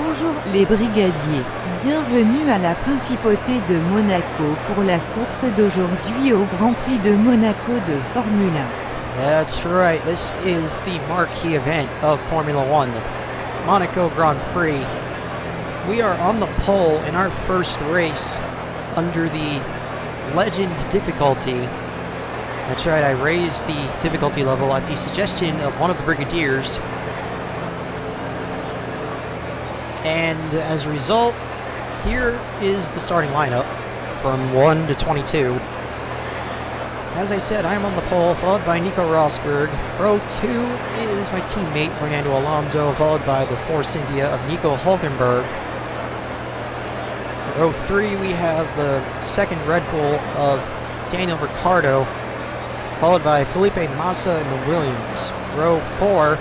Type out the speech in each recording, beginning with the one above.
Bonjour les brigadiers, bienvenue à la principauté de Monaco pour la course d'aujourd'hui au Grand Prix de Monaco de Formule 1. That's right, this is the marquee event of Formula 1, the Monaco Grand Prix. We are on the pole in our first race under the Legend difficulty. That's right, I raised the difficulty level at the suggestion of one of the Brigadiers. And as a result, here is the starting lineup from 1 to 22. As I said, I'm on the pole, followed by Nico Rosberg. Row 2 is my teammate, Fernando Alonso, followed by the Force India of Nico Hulkenberg. Row 3, we have the second Red Bull of Daniel Ricciardo, followed by Felipe Massa in the Williams. Row 4,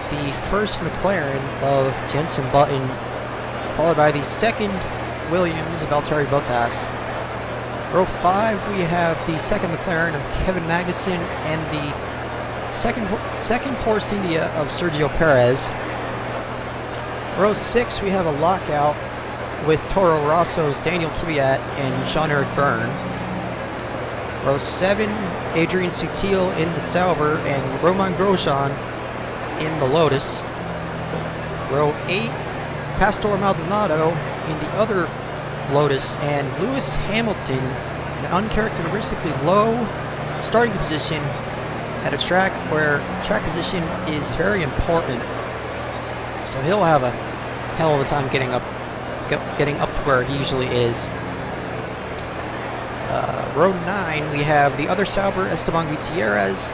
the first McLaren of Jenson Button, followed by the second Williams of Valtteri Bottas. Row 5, we have the second McLaren of Kevin Magnussen and the second Force India of Sergio Perez. Row 6, we have a lockout with Toro Rosso's Daniel Kvyat and Jean-Eric Byrne. Row 7, Adrian Sutil in the Sauber and Romain Grosjean in the Lotus. Row 8, Pastor Maldonado in the other Lotus, and Lewis Hamilton in an uncharacteristically low starting position at a track where track position is very important. So he'll have a hell of a time getting up to where he usually is. Row 9, we have the other Sauber, Esteban Gutierrez,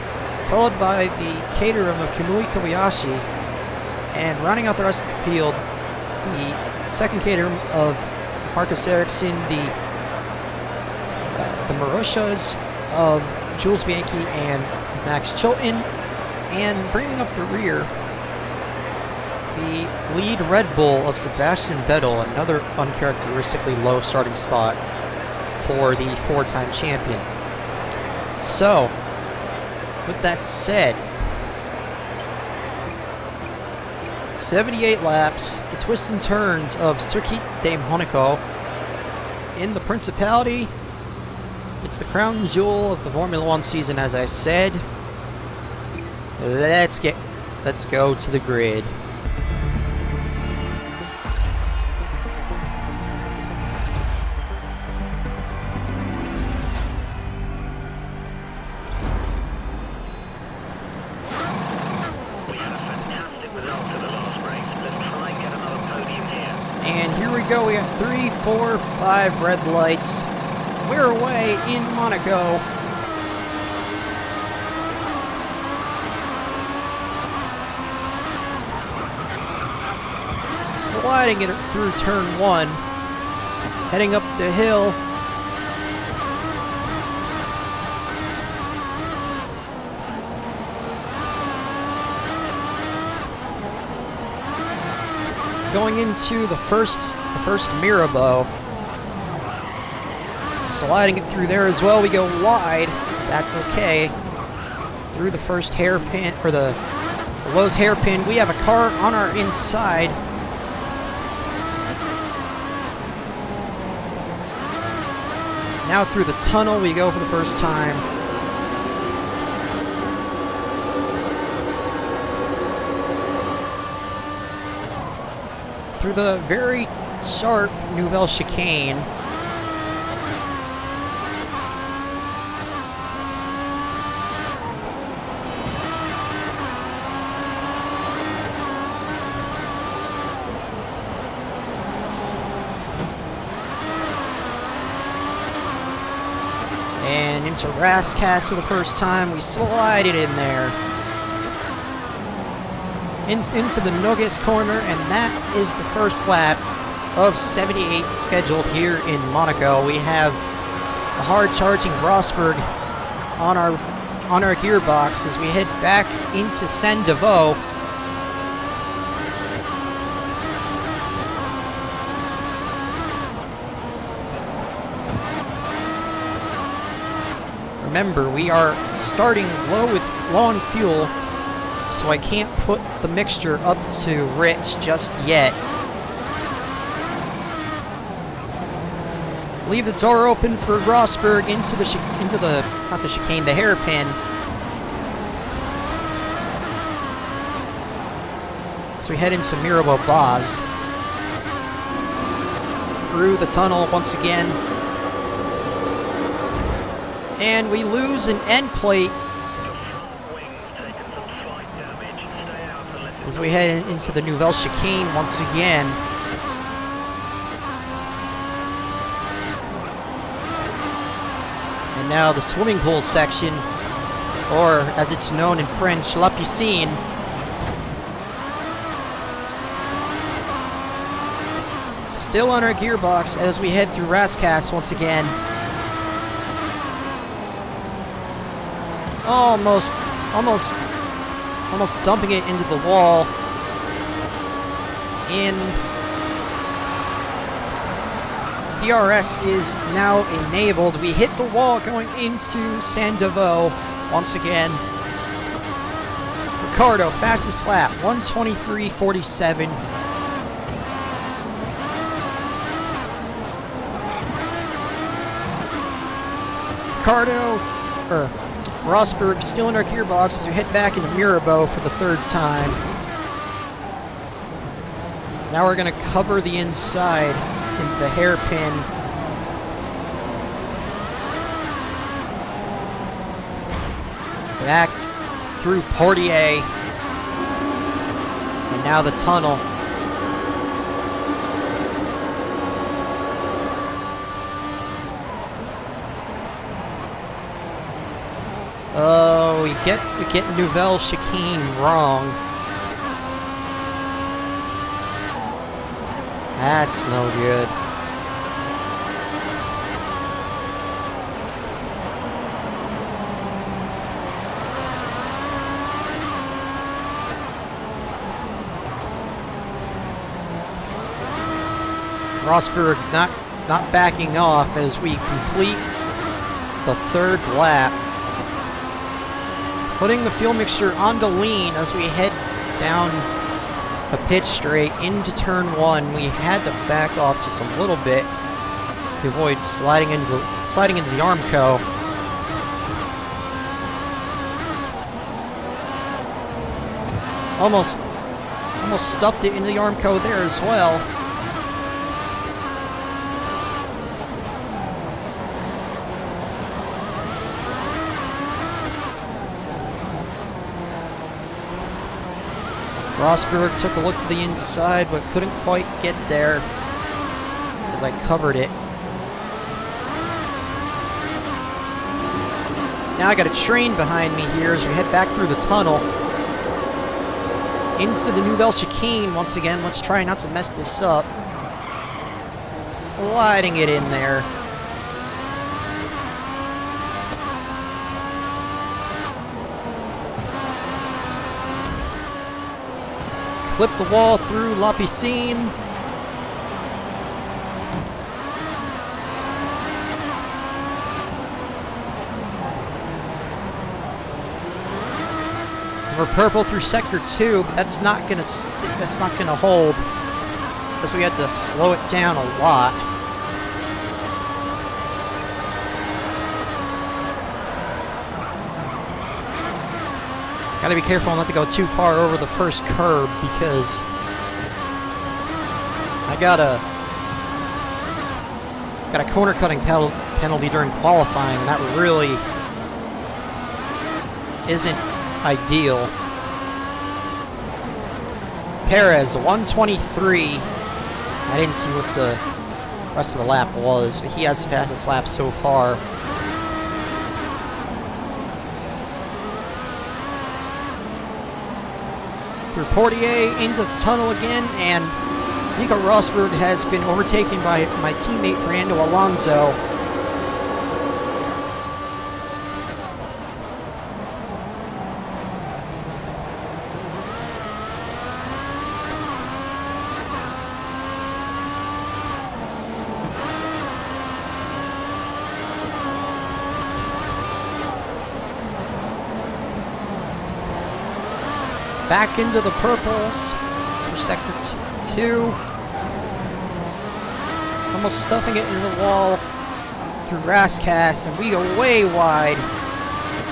followed by the Caterham of Kamui Kobayashi, and rounding out the rest of the field, the second Caterham of Marcus Ericsson, the Marussias of Jules Bianchi and Max Chilton, and bringing up the rear, the lead Red Bull of Sebastian Vettel, another uncharacteristically low starting spot for the four-time champion. So, with that said, 78 laps, the twists and turns of Circuit de Monaco. In the Principality, it's the crown jewel of the Formula 1 season, as I said. Let's go to the grid. We got 3, 4, 5 red lights. We're away in Monaco. Sliding it through turn 1, heading up the hill. Going into the first Mirabeau. Sliding it through there as well. We go wide. That's okay. Through the first hairpin, or the Lowe's hairpin. We have a car on our inside. Now through the tunnel we go for the first time. Through the very sharp Nouvelle chicane. And into Rascas for the first time. We slide it in there. Into the Nogues corner, and that is the first lap of 78 scheduled here in Monaco. We have a hard-charging Rosberg on our gearbox as we head back into Saint-Devoux. Remember, we are starting low on fuel, so I can't put the mixture up to rich just yet. Leave the door open for Rosberg into the not the chicane, the hairpin. So we head into Mirabeau Baz. Through the tunnel once again. And we lose an end plate as we head into the Nouvelle chicane once again. And now the swimming pool section, or as it's known in French, la piscine. Still on our gearbox as we head through Rascasse once again. Almost dumping it into the wall. And DRS is now enabled. We hit the wall going into Saint-Deveau once again. Ricardo, fastest lap, 1:23.47. Rosberg still in our gearbox as we head back into Mirabeau for the third time. Now we're going to cover the inside in the hairpin. Back through Portier. And now the tunnel. Oh, we get Nouvelle chicane wrong. That's no good. Rosberg not backing off as we complete the third lap. Putting the fuel mixture on the lean as we head down the pit straight into turn one. We had to back off just a little bit to avoid sliding into the Armco. Almost stuffed it into the Armco there as well. Rosberg took a look to the inside, but couldn't quite get there as I covered it. Now I got a train behind me here as we head back through the tunnel into the Nouvelle chicane once again. Let's try not to mess this up. Sliding it in there. Clip the wall through La Piscine. We're purple through sector 2, but that's not gonna hold, as we had to slow it down a lot. Gotta be careful not to go too far over the first curb because I got a corner cutting penalty during qualifying, and that really isn't ideal. Perez, 1:23. I didn't see what the rest of the lap was, but he has the fastest lap so far. Through Portier into the tunnel again, and Nico Rosberg has been overtaken by my teammate Fernando Alonso. Back into the purples for sector 2. Almost stuffing it into the wall. through Rascasse, and we go way wide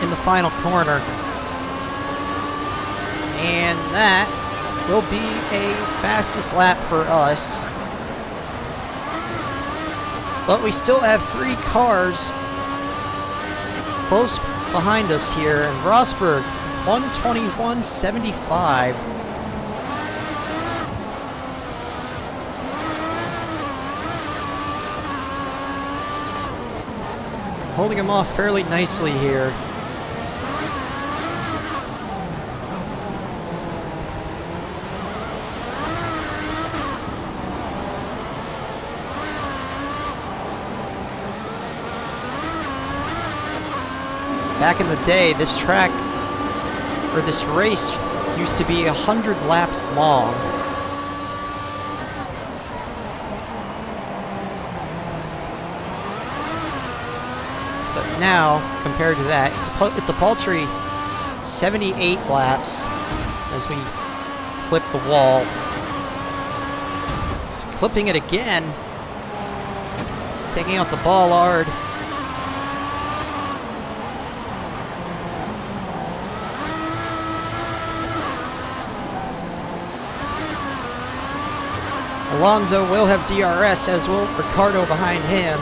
in the final corner. And that will be a fastest lap for us. But we still have 3 cars close behind us here. And Rosberg, 121.75. Holding him off fairly nicely here. Back in the day, this track, or this race, used to be 100 laps long. But now, compared to that, it's a paltry 78 laps as we clip the wall. So clipping it again, taking out the bollard. Alonso will have DRS, as will Ricciardo behind him.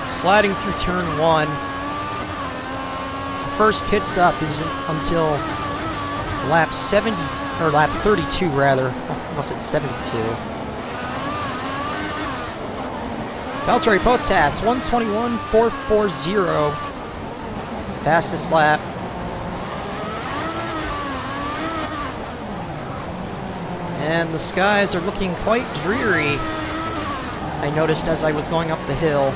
Sliding through turn 1. The first pit stop isn't until lap 70, or lap 32 rather. Unless it's 72. Valtteri Bottas, 121.440. Fastest lap. And the skies are looking quite dreary, I noticed as I was going up the hill.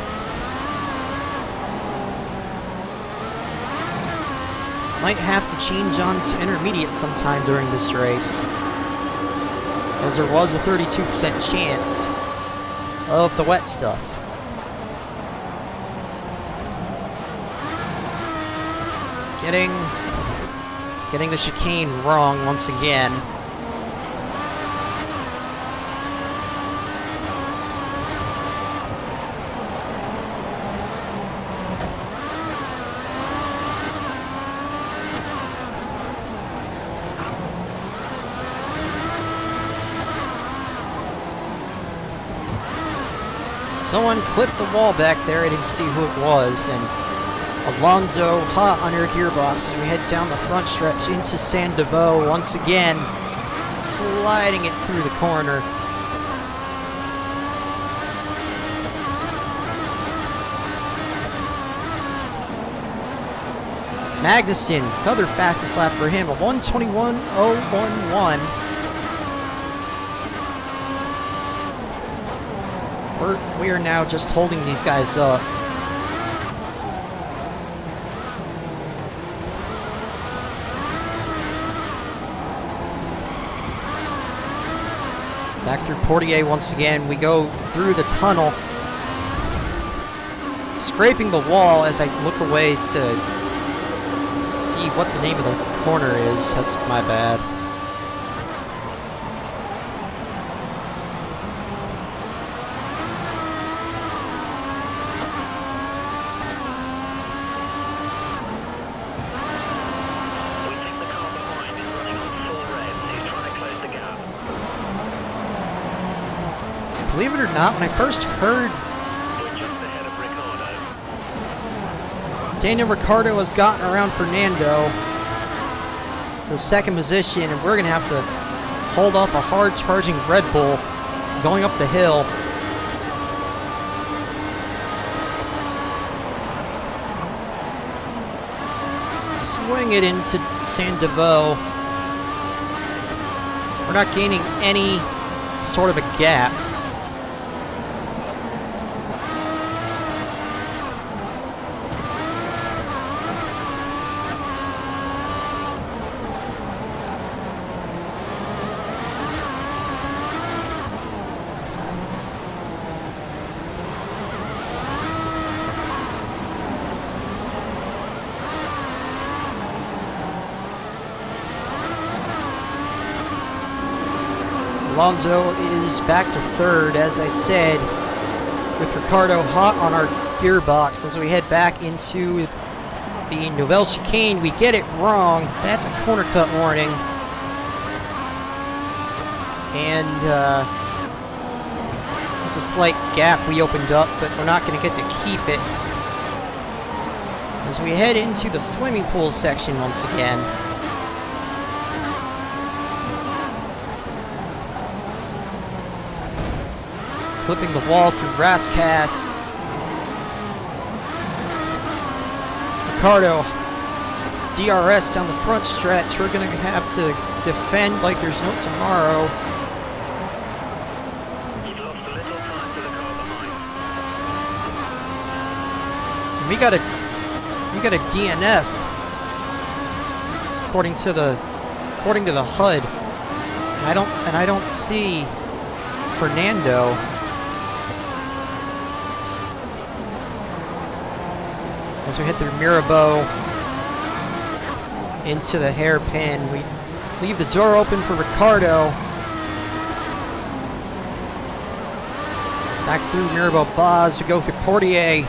Might have to change on to intermediate sometime during this race, as there was a 32% chance of the wet stuff. Getting the chicane wrong once again. Someone clipped the wall back there. I didn't see who it was. And Alonso hot on her gearbox as we head down the front stretch into San Devo once again, sliding it through the corner. Magnussen, another fastest lap for him, a 121.011. We are now just holding these guys up. Back through Portier once again. We go through the tunnel, scraping the wall as I look away to see what the name of the corner is. That's my bad. Believe it or not, when I first heard Daniel Ricciardo has gotten around Fernando, the second position, and we're going to have to hold off a hard-charging Red Bull going up the hill. Swing it into San Devo. We're not gaining any sort of a gap. Alonso is back to third, as I said, with Ricciardo hot on our gearbox. As we head back into the Nouvelle Chicane, we get it wrong. That's a corner cut warning. And it's a slight gap we opened up, but we're not going to get to keep it. As we head into the swimming pool section once again. Flipping the wall through Rascasse. Ricciardo, DRS down the front stretch. We're going to have to defend like there's no tomorrow. You've lost a little time to the car behind. We got a DNF according to the HUD. And I don't see Fernando. As we head through Mirabeau into the hairpin, we leave the door open for Ricciardo. Back through Mirabeau Baz, we go through Portier.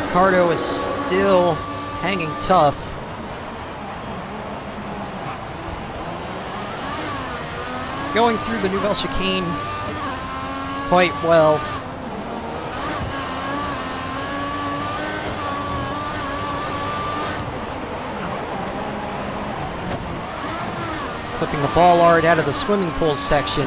Ricciardo is still hanging tough. Going through the Nouvelle Chicane quite well. Flipping the bollard out of the swimming pool section.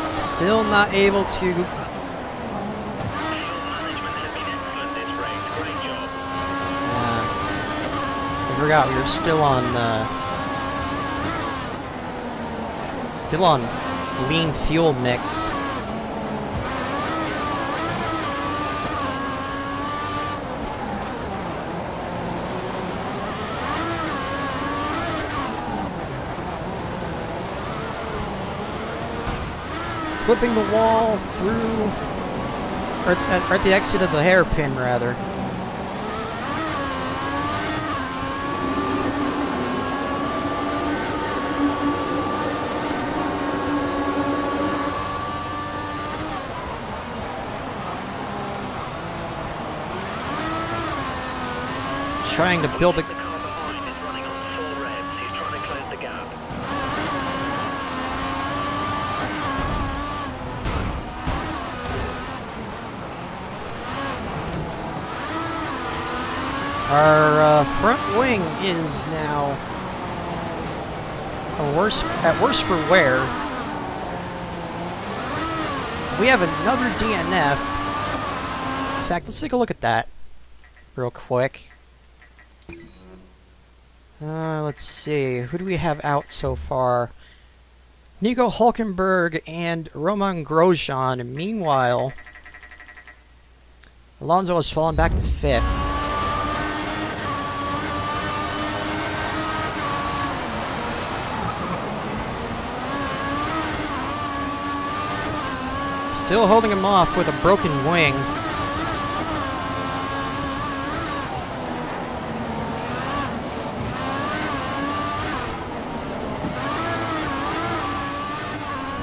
Still not able to. Management has been excellent this race. Great job. I forgot we were still on lean fuel mix. Flipping the wall through, or at the exit of the hairpin, rather. Trying to build a. The car behind is running on 4 revs. He's trying to close the gap. Our front wing is now at worse for wear. We have another DNF. In fact, let's take a look at that real quick. Let's see. Who do we have out so far? Nico Hulkenberg and Romain Grosjean. And meanwhile, Alonso has fallen back to 5th. Still holding him off with a broken wing.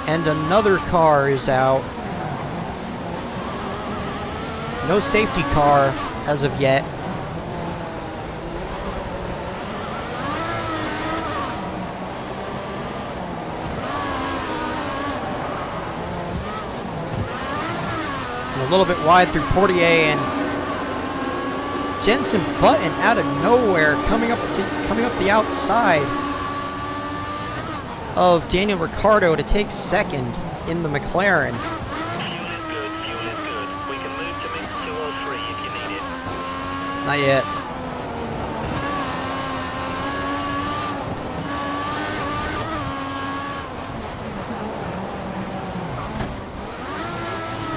And another car is out. No safety car as of yet. A little bit wide through Portier, and Jenson Button out of nowhere coming up the outside of Daniel Ricciardo to take second in the McLaren. Fuel is good. Fuel is good. We can move to mix 2 or 3 if you need it. Not yet.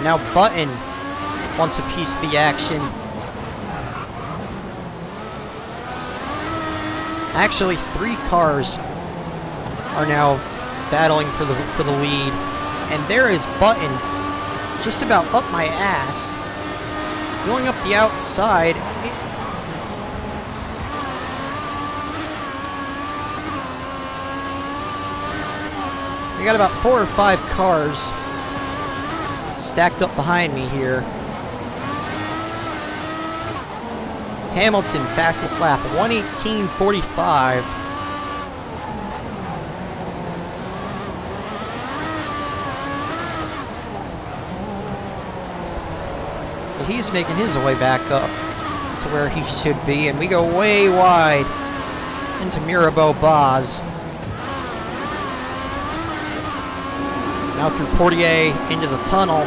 Now Button wants a piece of the action. Actually, 3 cars are now battling for the lead, and there is Button just about up my ass, going up the outside. We got about 4 or 5 cars stacked up behind me here. Hamilton, fastest lap, 1:18.45. So he's making his way back up to where he should be, and we go way wide into Mirabeau Baz. Now through Portier into the tunnel.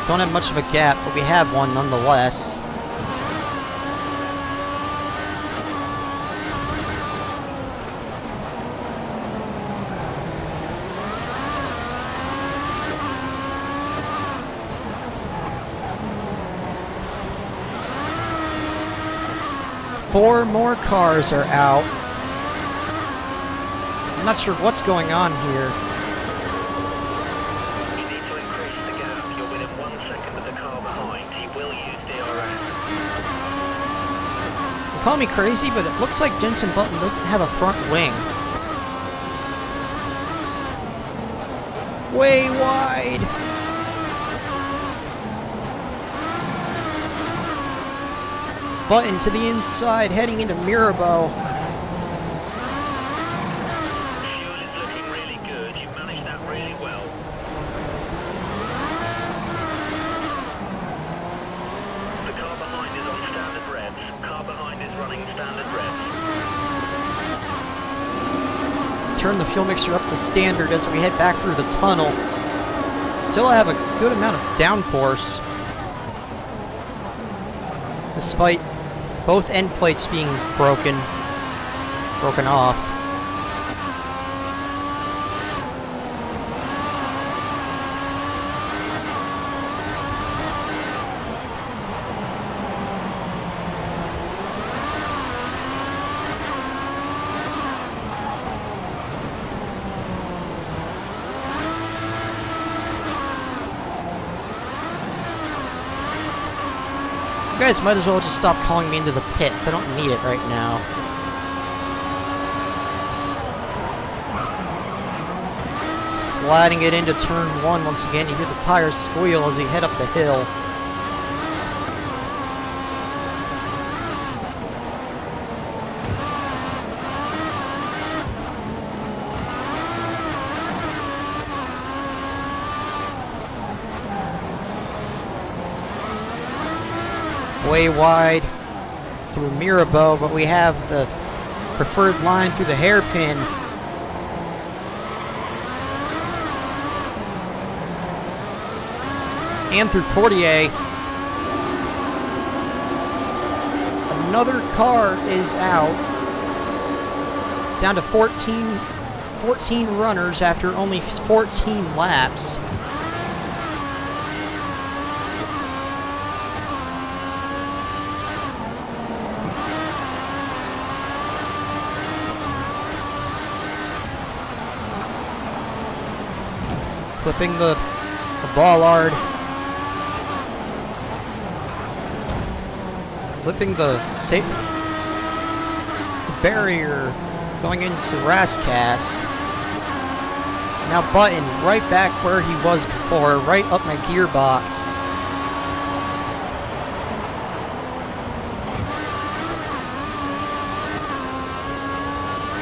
Don't have much of a gap, but we have one nonetheless. Four more cars are out. I'm not sure what's going on here. You need to increase the gap. You're within 1 second of the car behind. He will use DRS. You call me crazy, but it looks like Jensen Button doesn't have a front wing. Way wide. Button to the inside, heading into Mirabeau. Fuel is looking really good. You've managed that really well. The car behind is on standard revs. Car behind is running standard revs. Turn the fuel mixture up to standard as we head back through the tunnel. Still have a good amount of downforce, despite both end plates being broken off. You guys might as well just stop calling me into the pits. I don't need it right now. Sliding it into turn 1 once again. You hear the tires squeal as we head up the hill. Way wide through Mirabeau, but we have the preferred line through the hairpin. And through Portier. Another car is out. Down to 14 runners after only 14 laps. Clipping the bollard. Clipping the barrier going into Rascasse. Now Button right back where he was before, right up my gearbox.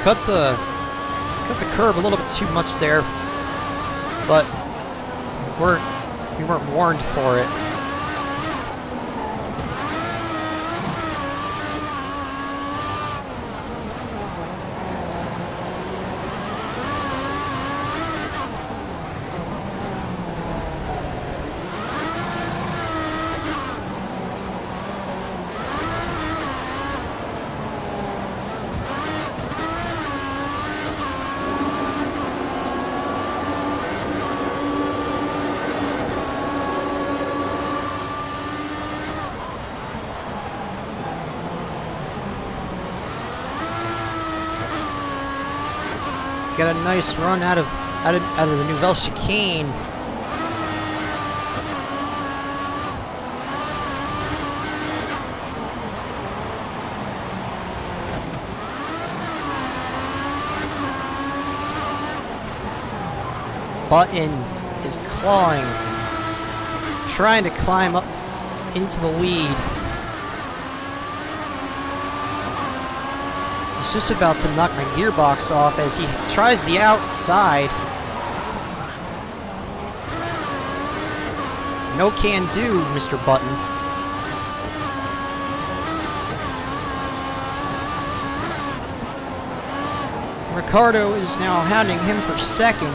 Cut the curb a little bit too much there, but we weren't warned for it. got a nice run out of the Nouvelle chicane. Button is clawing, trying to climb up into the lead. He's just about to knock my gearbox off as he tries the outside. No can do, Mr. Button. Ricardo is now hounding him for second.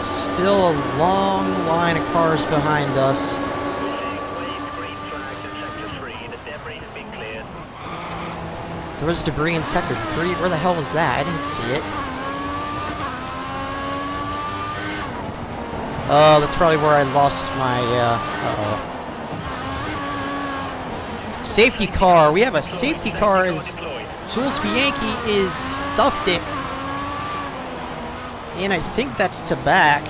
Still a long line of cars behind us. Green flags in Sector 3. The debris has been cleared. There was debris in Sector 3. Where the hell was that? I didn't see it. Oh, that's probably where I lost my, safety car. We have a safety car as Jules Bianchi is stuffed it. And I think that's to back.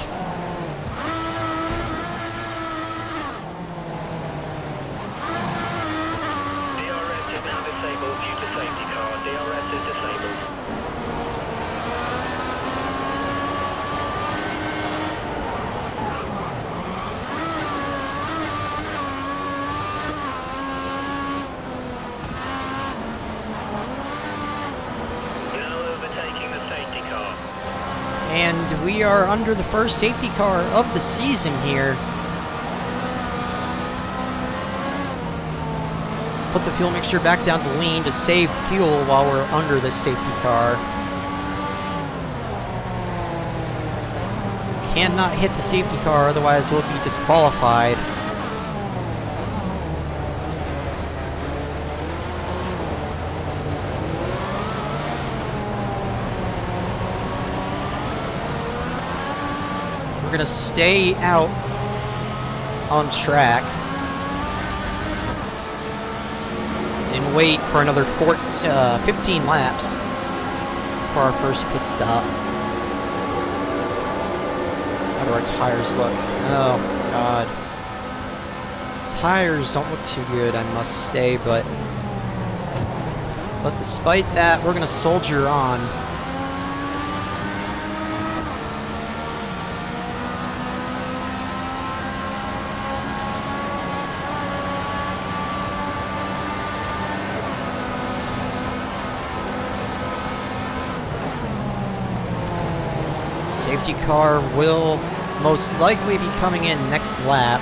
DRS is now disabled due to safety car. DRS is disabled. Now overtaking the safety car. And we are under the first safety car of the season here. Put the fuel mixture back down to lean to save fuel while we're under the safety car. Cannot hit the safety car, otherwise we'll be disqualified. We're gonna stay out on track and wait for another 15 laps for our first pit stop. How do our tires look? Oh, God. Tires don't look too good, I must say, but despite that, we're gonna soldier on. Safety car will most likely be coming in next lap.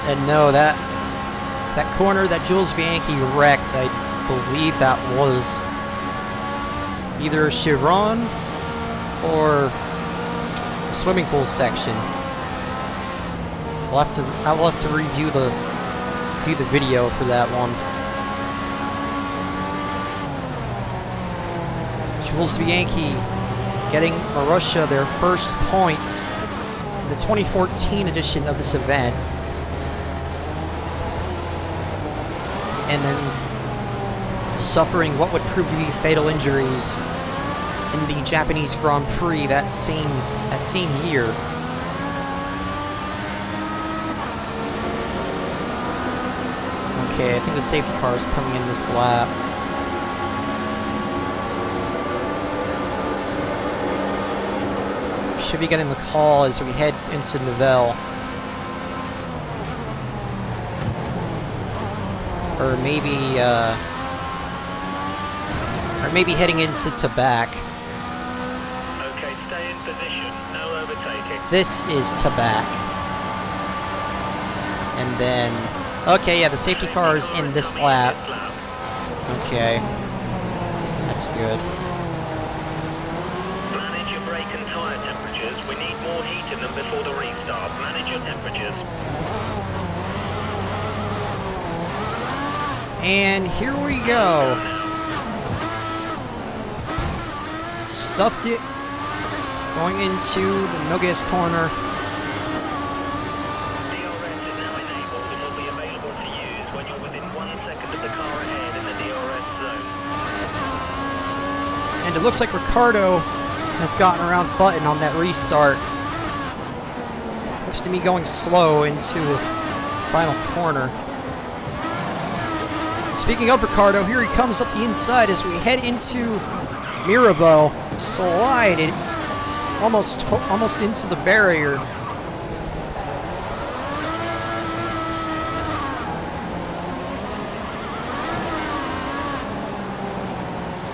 And no, that corner that Jules Bianchi wrecked, I believe that was either Chiron or swimming pool section. I will have to review the video for that one. Jules Bianchi getting Marussia their first points in the 2014 edition of this event. And then suffering what would prove to be fatal injuries in the Japanese Grand Prix that same year. Okay, I think the safety car is coming in this lap. should be getting the call as we head into Nivelle. Or maybe heading into Tabac. Okay, stay in position. No overtaking. This is Tabac. And then... Okay, yeah, the safety car is in this lap. Okay. That's good. Manage your brake and tyre temperatures. We need more heat in them before the restart. Manage your temperatures. And here we go. Stuffed it. Going into the Nogues corner. DRS is now enabled and will be available to use when you're within 1 second of the car ahead in the DRS zone. And it looks like Ricardo has gotten around button on that restart. Looks to me going slow into the final corner. Speaking of Ricardo, here he comes up the inside as we head into Mirabeau. Slided almost into the barrier.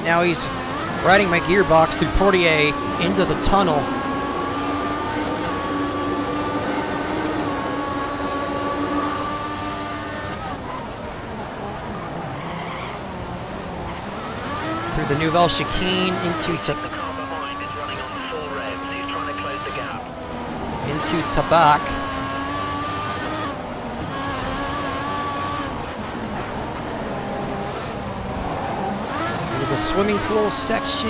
Now he's riding my gearbox through Portier into the tunnel. The Nouvelle chicane into The car behind is running on full revs. He's trying to close the gap. into Tabac. Into the swimming pool section.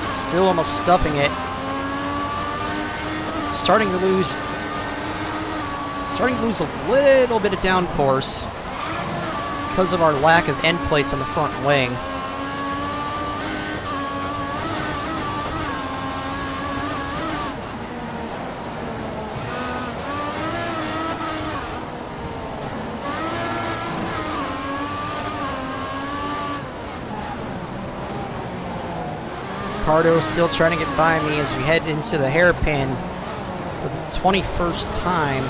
Still almost stuffing it. Starting to lose a little bit of downforce because of our lack of end plates on the front wing. Ricardo still trying to get by me as we head into the hairpin for the 21st time.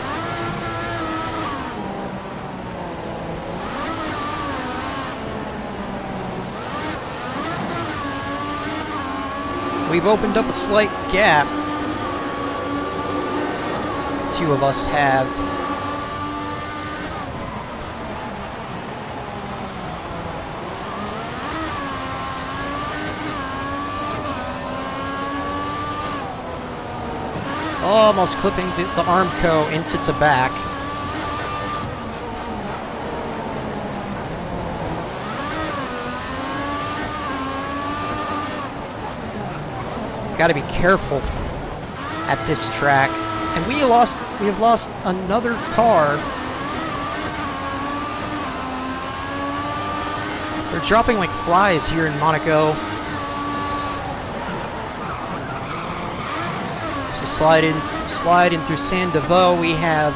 We've opened up a slight gap. The two of us have. Almost clipping the Armco into Tabac. Got to be careful at this track, and we have lost another car. They're dropping like flies here in Monaco. So slide in through Saint-Deveau. We have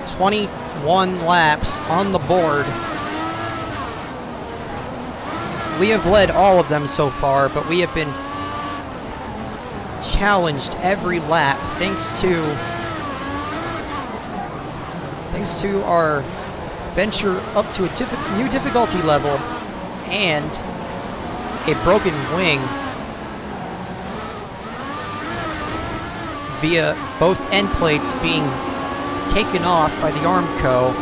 ...21 laps on the board. We have led all of them so far, but we have been challenged every lap thanks to our venture up to a new difficulty level and a broken wing via both end plates being taken off by the Armco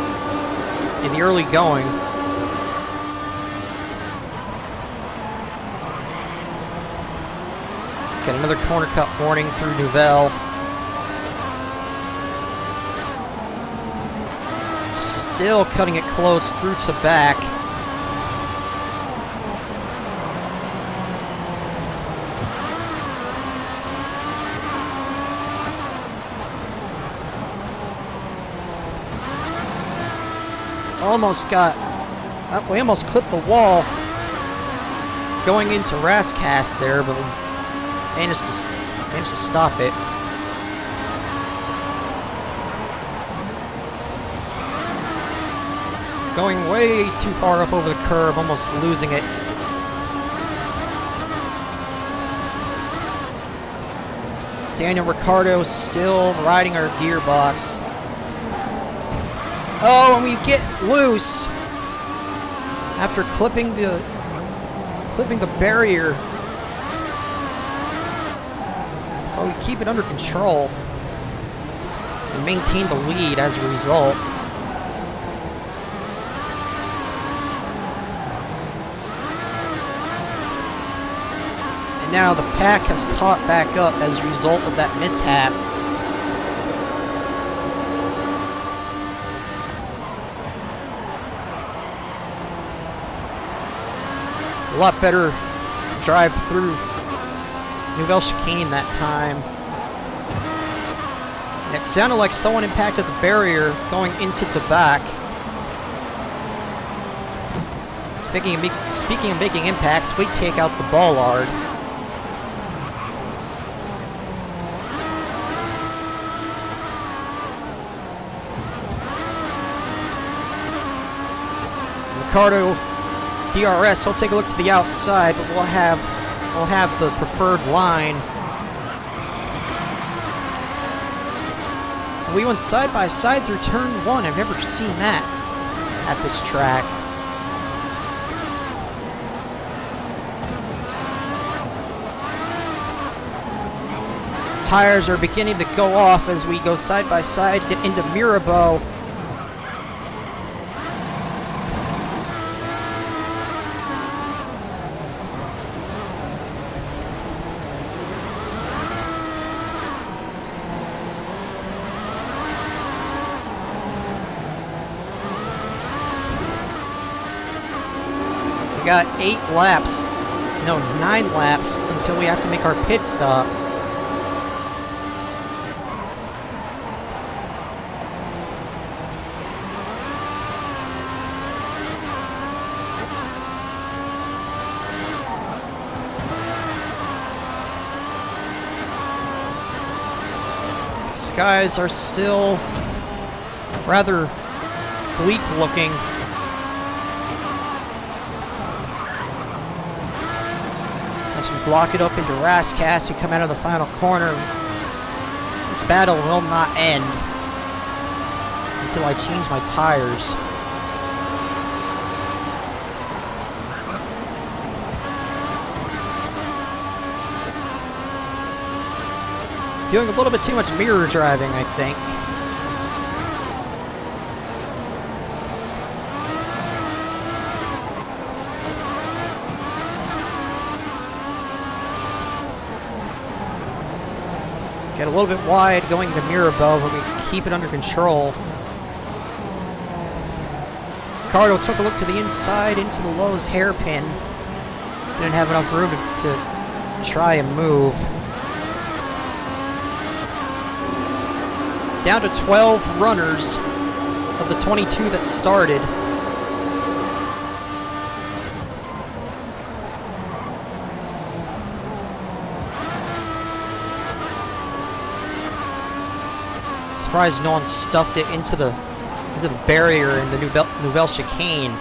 in the early going. Got another corner cut warning through Nivelle. Still cutting it close through Tabac. We almost clipped the wall going into Rascast there, but we managed to stop it. Going way too far up over the curb, almost losing it. Daniel Ricciardo still riding our gearbox. Oh, and we get loose after clipping the barrier. But we keep it under control and maintain the lead as a result. And now the pack has caught back up as a result of that mishap. A lot better drive through Nouvelle Chicane that time. And it sounded like someone impacted the barrier going into Tabac. Speaking of making impacts, we take out the bollard. Ricardo DRS, he'll take a look to the outside, but we'll have the preferred line. We went side by side through turn 1. I've never seen that at this track. Tires are beginning to go off as we go side by side into Mirabeau. Got 9 laps until we have to make our pit stop. Skies are still rather bleak looking. As we block it up into Rascasse, we come out of the final corner. This battle will not end until I change my tires. Doing a little bit too much mirror driving, I think. Get a little bit wide going to Mirabeau, but we keep it under control. Ricardo took a look to the inside into the Lowe's hairpin. Didn't have enough room to try and move. Down to 12 runners of the 22 that started. Surprised no one stuffed it into the barrier in the Nouvelle Chicane.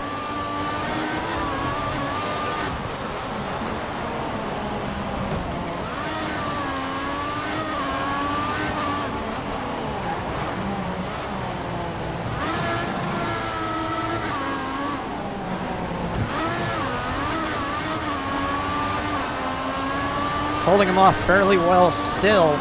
Holding him off fairly well still.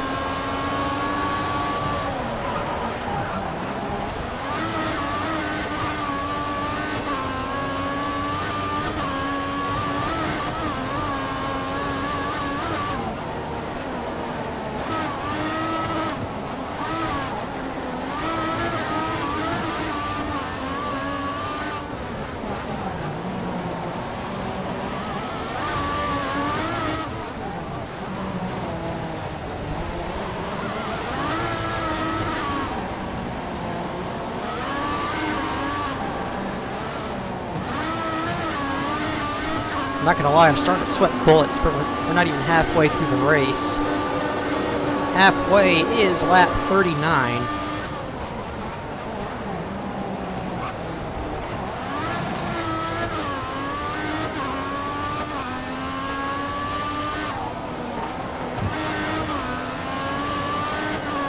I'm not gonna lie, I'm starting to sweat bullets, but we're not even halfway through the race. Halfway is lap 39.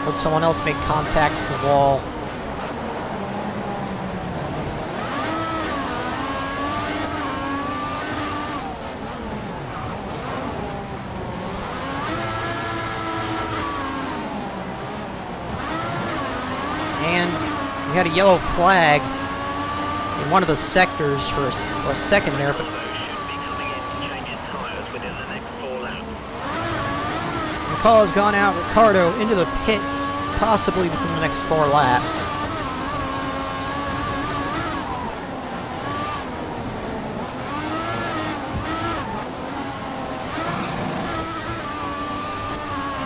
Heard someone else make contact with the wall. And we had a yellow flag in one of the sectors for a second there, but the call has gone out. Ricardo into the pits, possibly within the next 4 laps.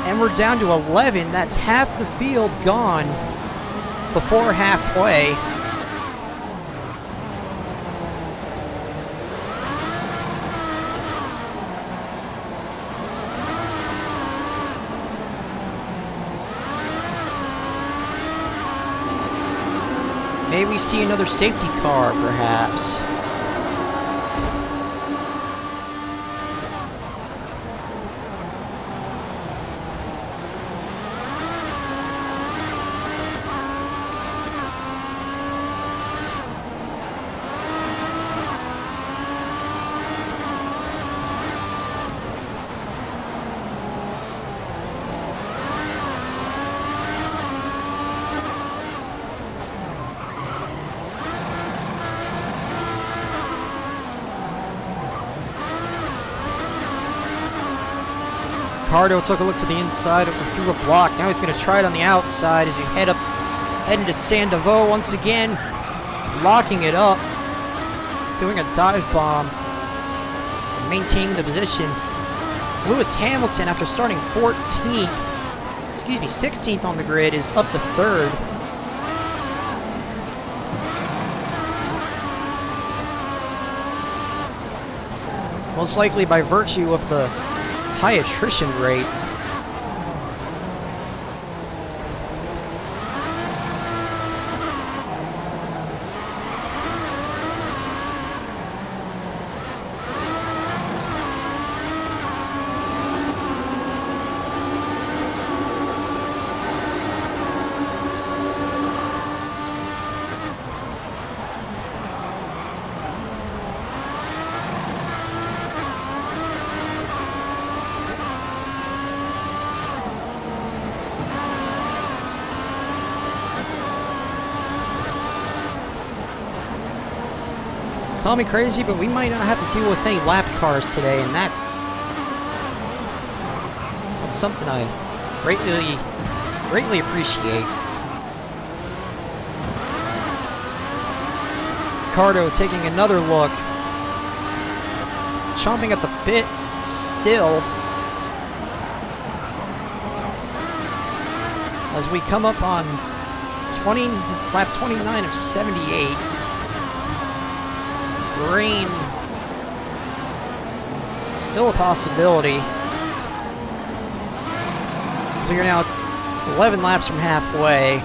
And we're down to 11. That's half the field gone before halfway. May we see another safety car, perhaps? Ricardo took a look to the inside through a block. Now he's going to try it on the outside as you head into Sandoval once again, locking it up, doing a dive bomb, and maintaining the position. Lewis Hamilton, after starting 16th on the grid, is up to 3rd. Most likely by virtue of the high attrition rate. Call me crazy, but we might not have to deal with any lap cars today, and that's something I greatly appreciate. Ricardo taking another look, chomping at the bit still, as we come up on lap 29 of 78. Rain, still a possibility. So you're now 11 laps from halfway.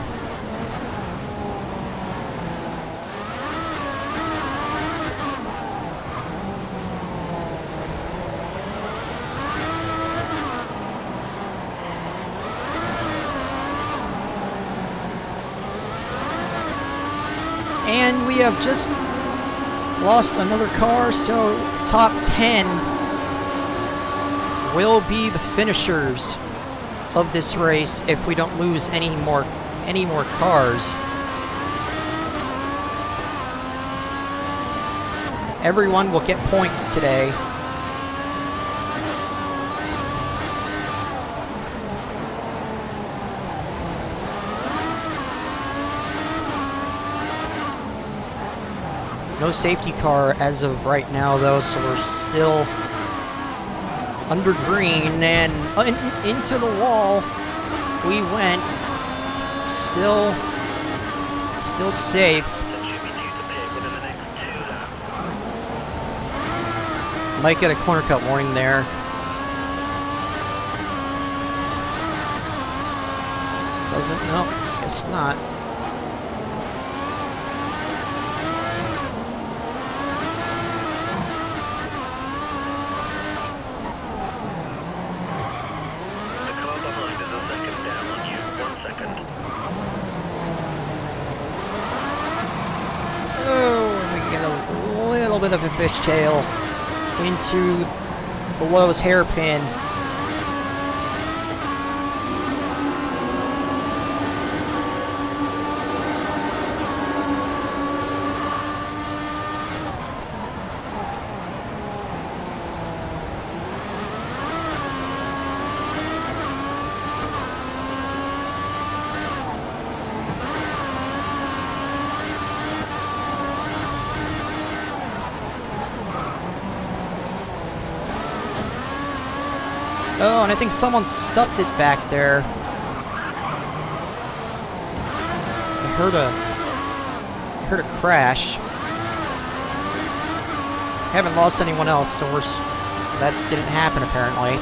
And we have just lost another car, so top 10 will be the finishers of this race if we don't lose any more cars. Everyone will get points today. No safety car as of right now, though, so we're still under green, and into the wall we went. Still safe. Might get a corner cut warning there. Doesn't, no, guess not. bit of a fishtail into the lowest hairpin. Oh, and I think someone stuffed it back there. I heard a crash. Haven't lost anyone else, so that didn't happen apparently.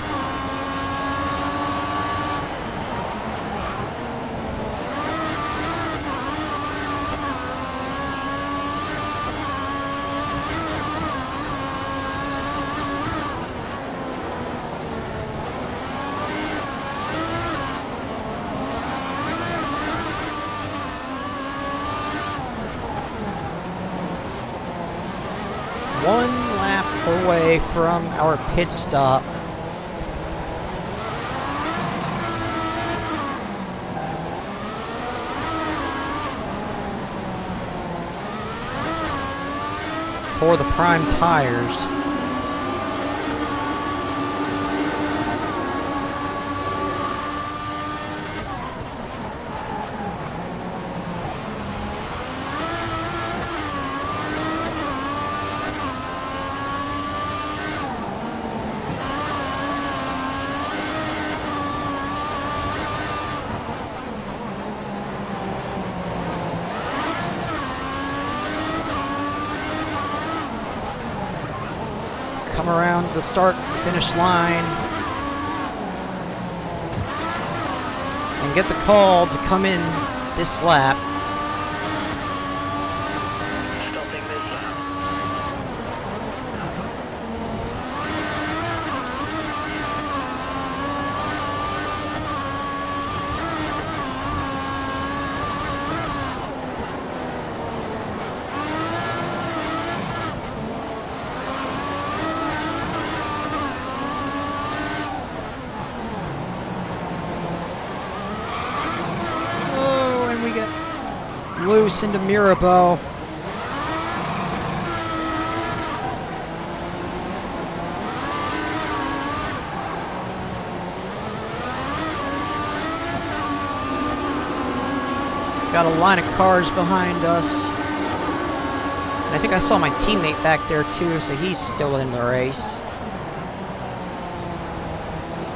One lap away from our pit stop. For the prime tires. Come around the start finish line and get the call to come in this lap. Stopping this lap. Loose into Mirabeau. Got a line of cars behind us. And I think I saw my teammate back there too, so he's still in the race.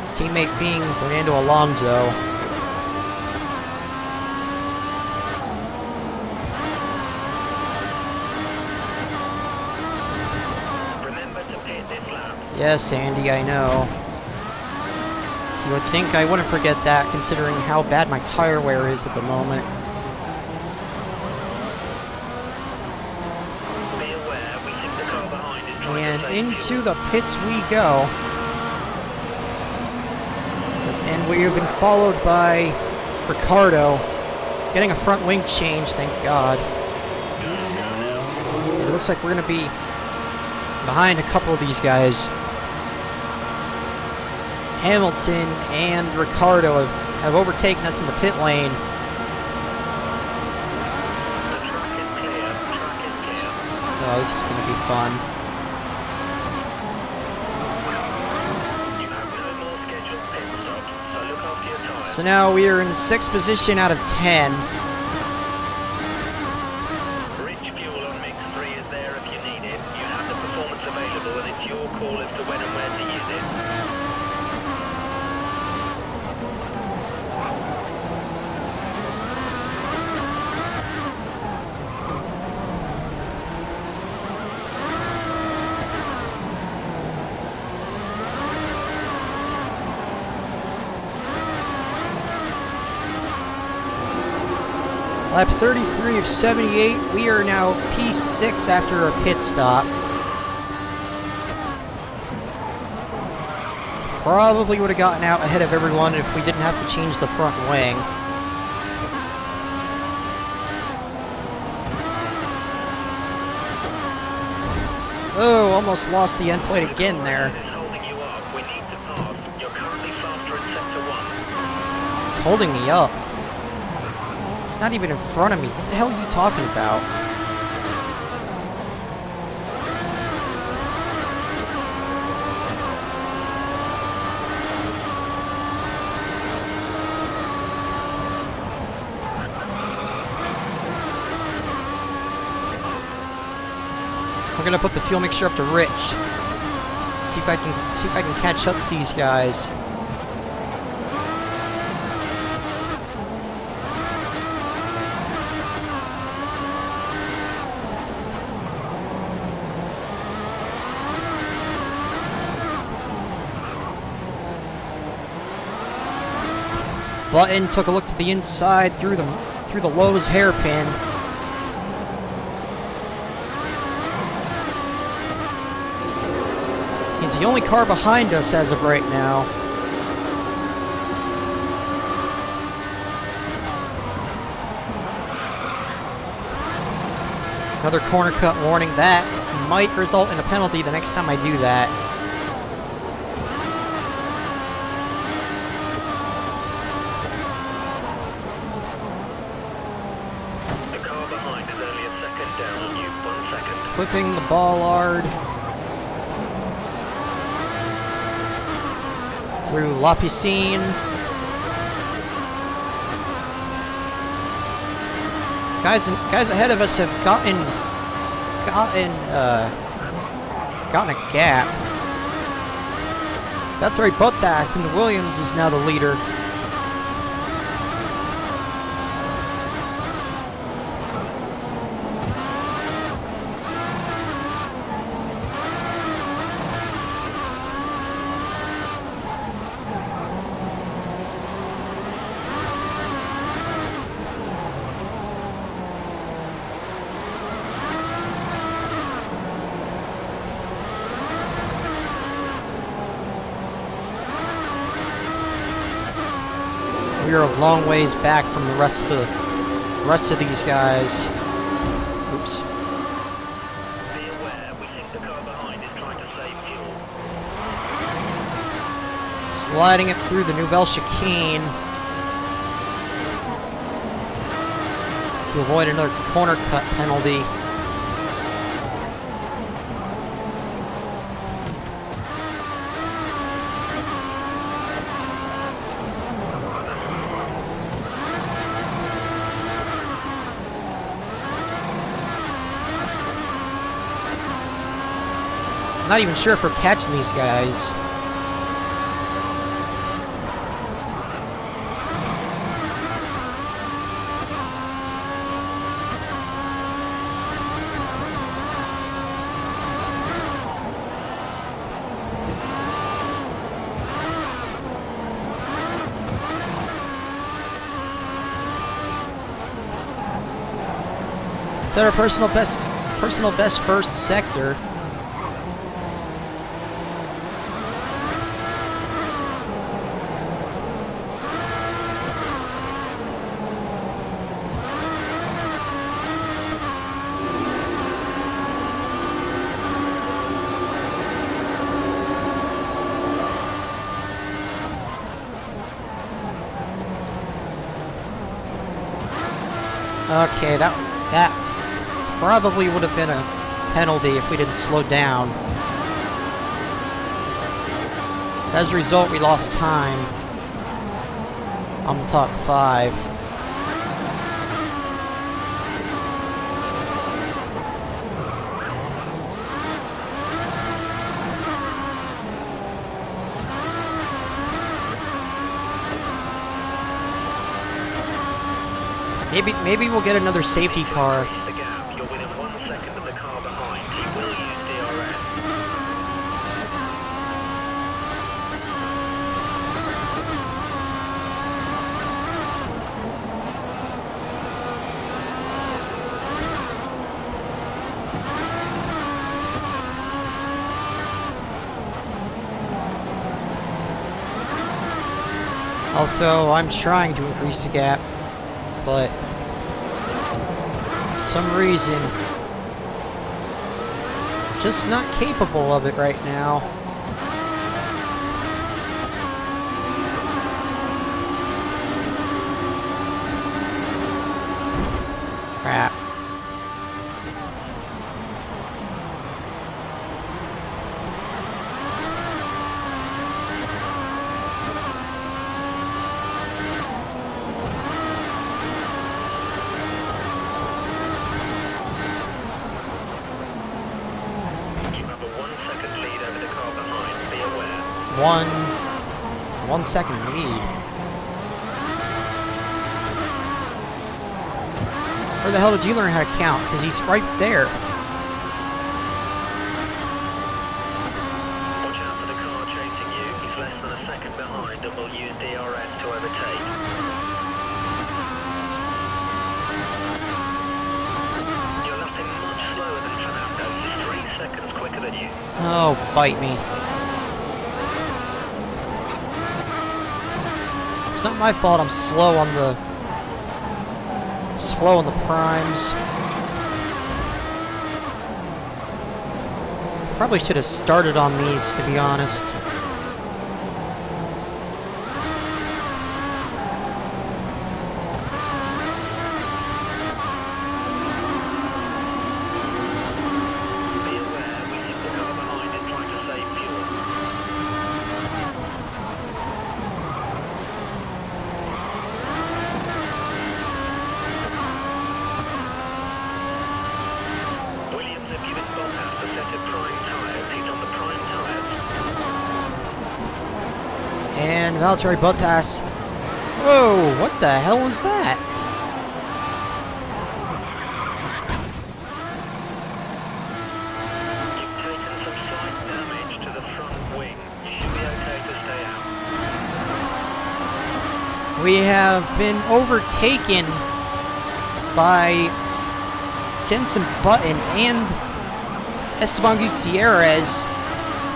Teammate being Fernando Alonso. Yes, Andy, I know. You would think I wouldn't forget that, considering how bad my tire wear is at the moment. Be aware, we think the car behind is trying And to save into fuel. the pits we go. And we have been followed by Ricardo, getting a front wing change, thank God. It looks like we're going to be behind a couple of these guys. Hamilton and Ricardo have overtaken us in the pit lane. The track is clear. Track is clear. Oh, this is going to be fun. You have no more scheduled pit stops, so look after your tyres. So now we are in 6th position out of 10. Rich fuel on mix 3 is there if you need it. You have the performance available, and it's your call as to when and where to use it. Lap 33 of 78. We are now P6 after a pit stop. Probably would have gotten out ahead of everyone if we didn't have to change the front wing. Oh, almost lost the end plate again there. It's holding you up. We need to pass. You're currently faster in sector 1. He's holding me up. He's not even in front of me. What the hell are you talking about? I'm gonna put the fuel mixture up to rich. See if I can catch up to these guys. Button took a look to the inside through the Lowe's hairpin. He's the only car behind us as of right now. Another corner cut warning. That might result in a penalty the next time I do that. The car behind is only a second down on you. 1 second. Clipping the bollard through La Piscine. Guys ahead of us have gotten a gap. That's right, Bottas, and Williams is now the leader. We are a long ways back from the rest of these guys. Oops. Be aware, we think the car behind is trying to save fuel. Sliding it through the Nouvelle Chicane to avoid another corner cut penalty. I'm not even sure if we're catching these guys. Set our personal best first sector. Okay, that probably would have been a penalty if we didn't slow down. As a result, we lost time on the top 5. Maybe we'll get another safety car. The gap. You're within 1 second of the car behind. He will use DRS. Also, I'm trying to increase the gap, but for some reason Just not capable of it right now. Crap. One second lead. Where the hell did you learn how to count? Because he's right there. Watch out for the car chasing you. He's less than a second behind and will use DRS to overtake. You're lapping much slower than Fernando. He's 3 seconds quicker than you. Oh, bite me. It's not my fault I'm slow on the primes. Probably should have started on these, to be honest. Be aware, we leave the car behind and try to save fuel. Williams have given Bottas a set of prime tyres. He's on the prime tyres. And Valtteri Bottas. Whoa, what the hell was that? You've taken some slight damage to the front wing. You should be okay to stay out. We have been overtaken by Jenson Button and Esteban Gutierrez.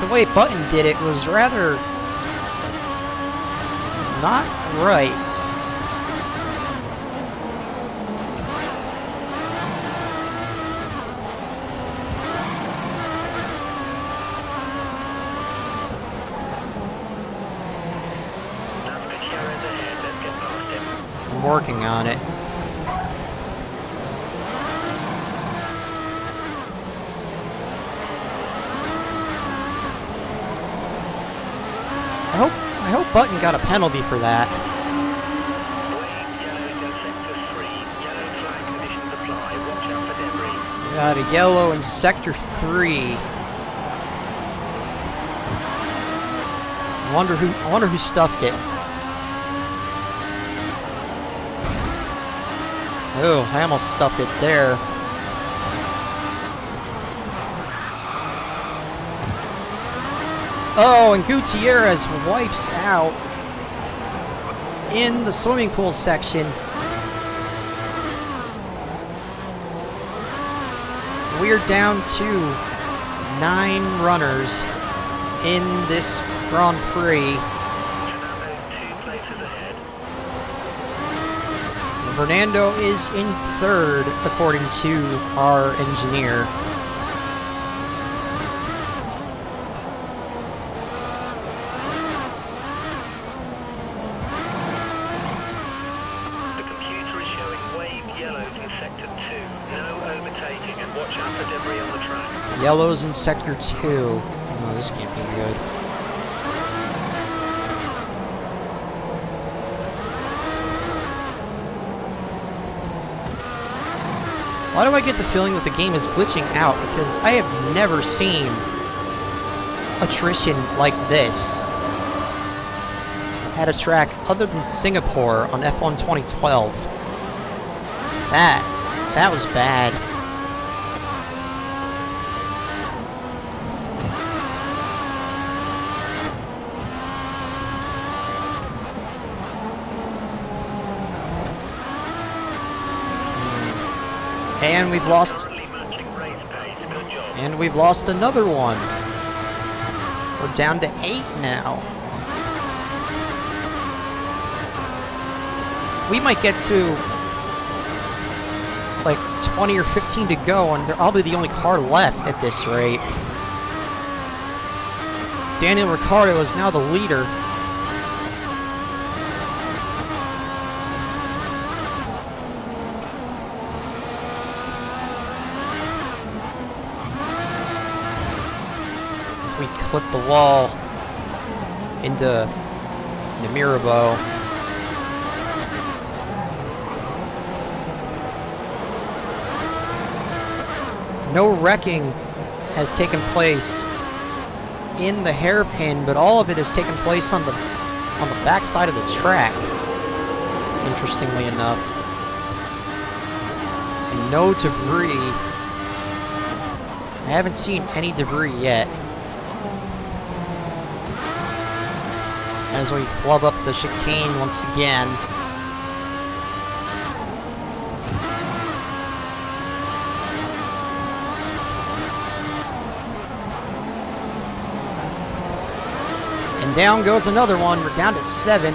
The way Button did it was rather not right. That's Gutierrez ahead. Let's get past him. I'm working on it. I hope Button got a penalty for that. Wave yellow to sector 3. Yellow flag conditions apply. Watch out for debris. We got a yellow in sector 3. I wonder who stuffed it. Oh, I almost stuffed it there. Oh, and Gutierrez wipes out in the swimming pool section. We're down to 9 runners in this Grand Prix. Fernando 2 places ahead. Fernando is in 3rd, according to our engineer. The computer is showing wave yellows in sector 2. No overtaking and watch out for debris on the track. Yellow's in sector 2. Oh, this can't be good. Why do I get the feeling that the game is glitching out? Because I have never seen attrition like this at a track other than Singapore on F1 2012. That was bad. And we've lost. Currently matching race pace. Good job. And we've lost another one. We're down to 8 now. We might get to like 20 or 15 to go, and I'll be the only car left at this rate. Daniel Ricciardo is now the leader. As we clip the wall into Mirabeau. No wrecking has taken place in the hairpin, but all of it has taken place on the back side of the track, interestingly enough. And no debris. I haven't seen any debris yet. As we flub up the chicane once again. And down goes another one. We're down to 7.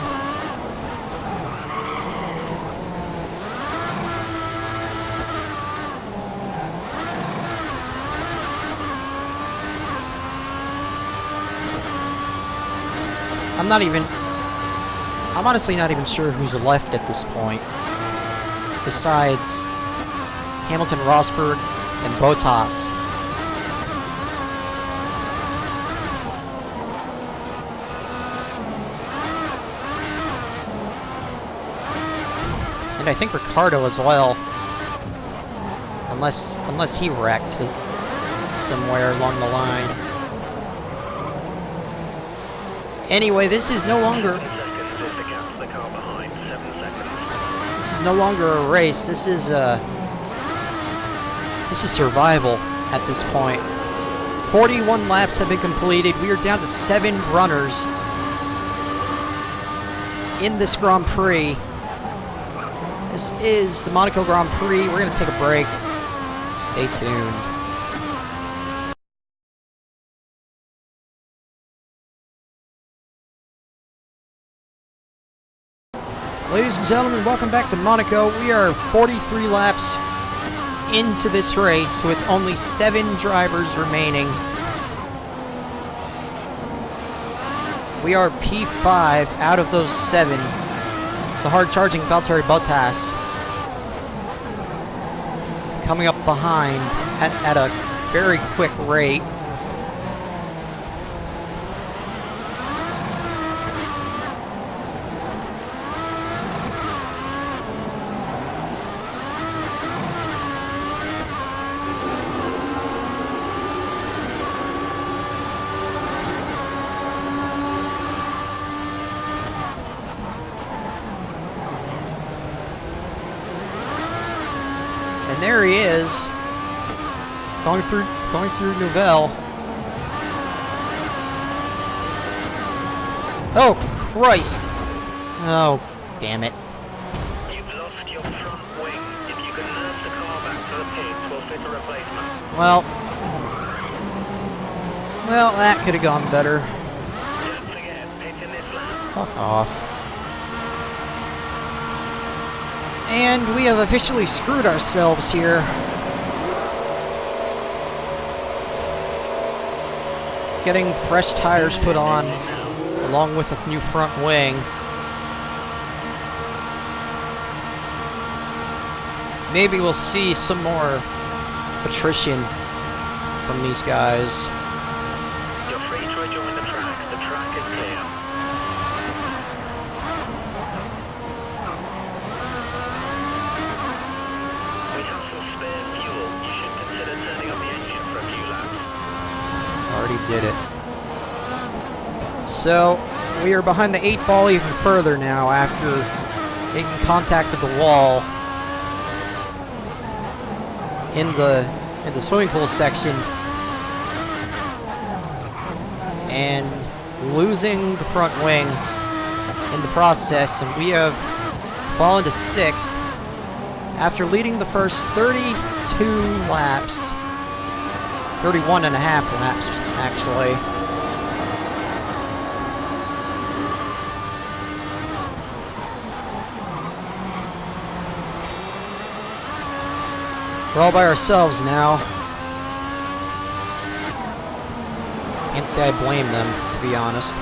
I'm honestly not even sure who's left at this point. Besides Hamilton, Rosberg, and Bottas. And I think Ricciardo as well. Unless he wrecked somewhere along the line. Anyway, this is no longer a race. This is survival at this point. 41 laps have been completed. We are down to 7 runners in this Grand Prix. This is the Monaco Grand Prix. We're going to take a break. Stay tuned. Ladies and gentlemen, welcome back to Monaco. We are 43 laps into this race with only 7 drivers remaining. We are P5 out of those 7. The hard-charging Valtteri Bottas coming up behind at a very quick rate. And there he is, going through Nouvelle. Oh, Christ! Oh, damn it. You've lost your front wing. If you can nurse the car back to the pits, we'll fit a replacement. Well, that could have gone better. Don't forget, pit in this lap. Fuck off. And we have officially screwed ourselves here. Getting fresh tires put on, along with a new front wing. Maybe we'll see some more attrition from these guys. You're free to rejoin the track. The track is clear. We have some spare fuel. You should consider turning up the engine for a few laps. Already did it. So, we are behind the 8 ball even further now after making contact with the wall in the swimming pool section and losing the front wing in the process, and we have fallen to 6th after leading the first 32 laps. 31 and a half laps, actually. We're all by ourselves now. Can't say I blame them, to be honest.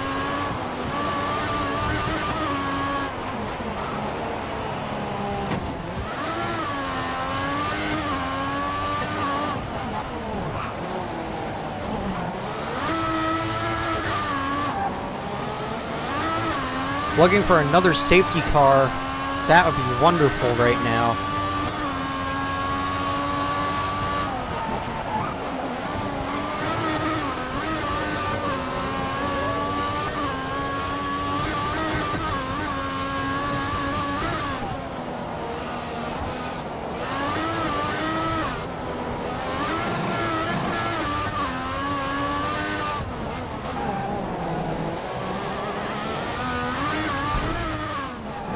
Looking for another safety car. That would be wonderful right now.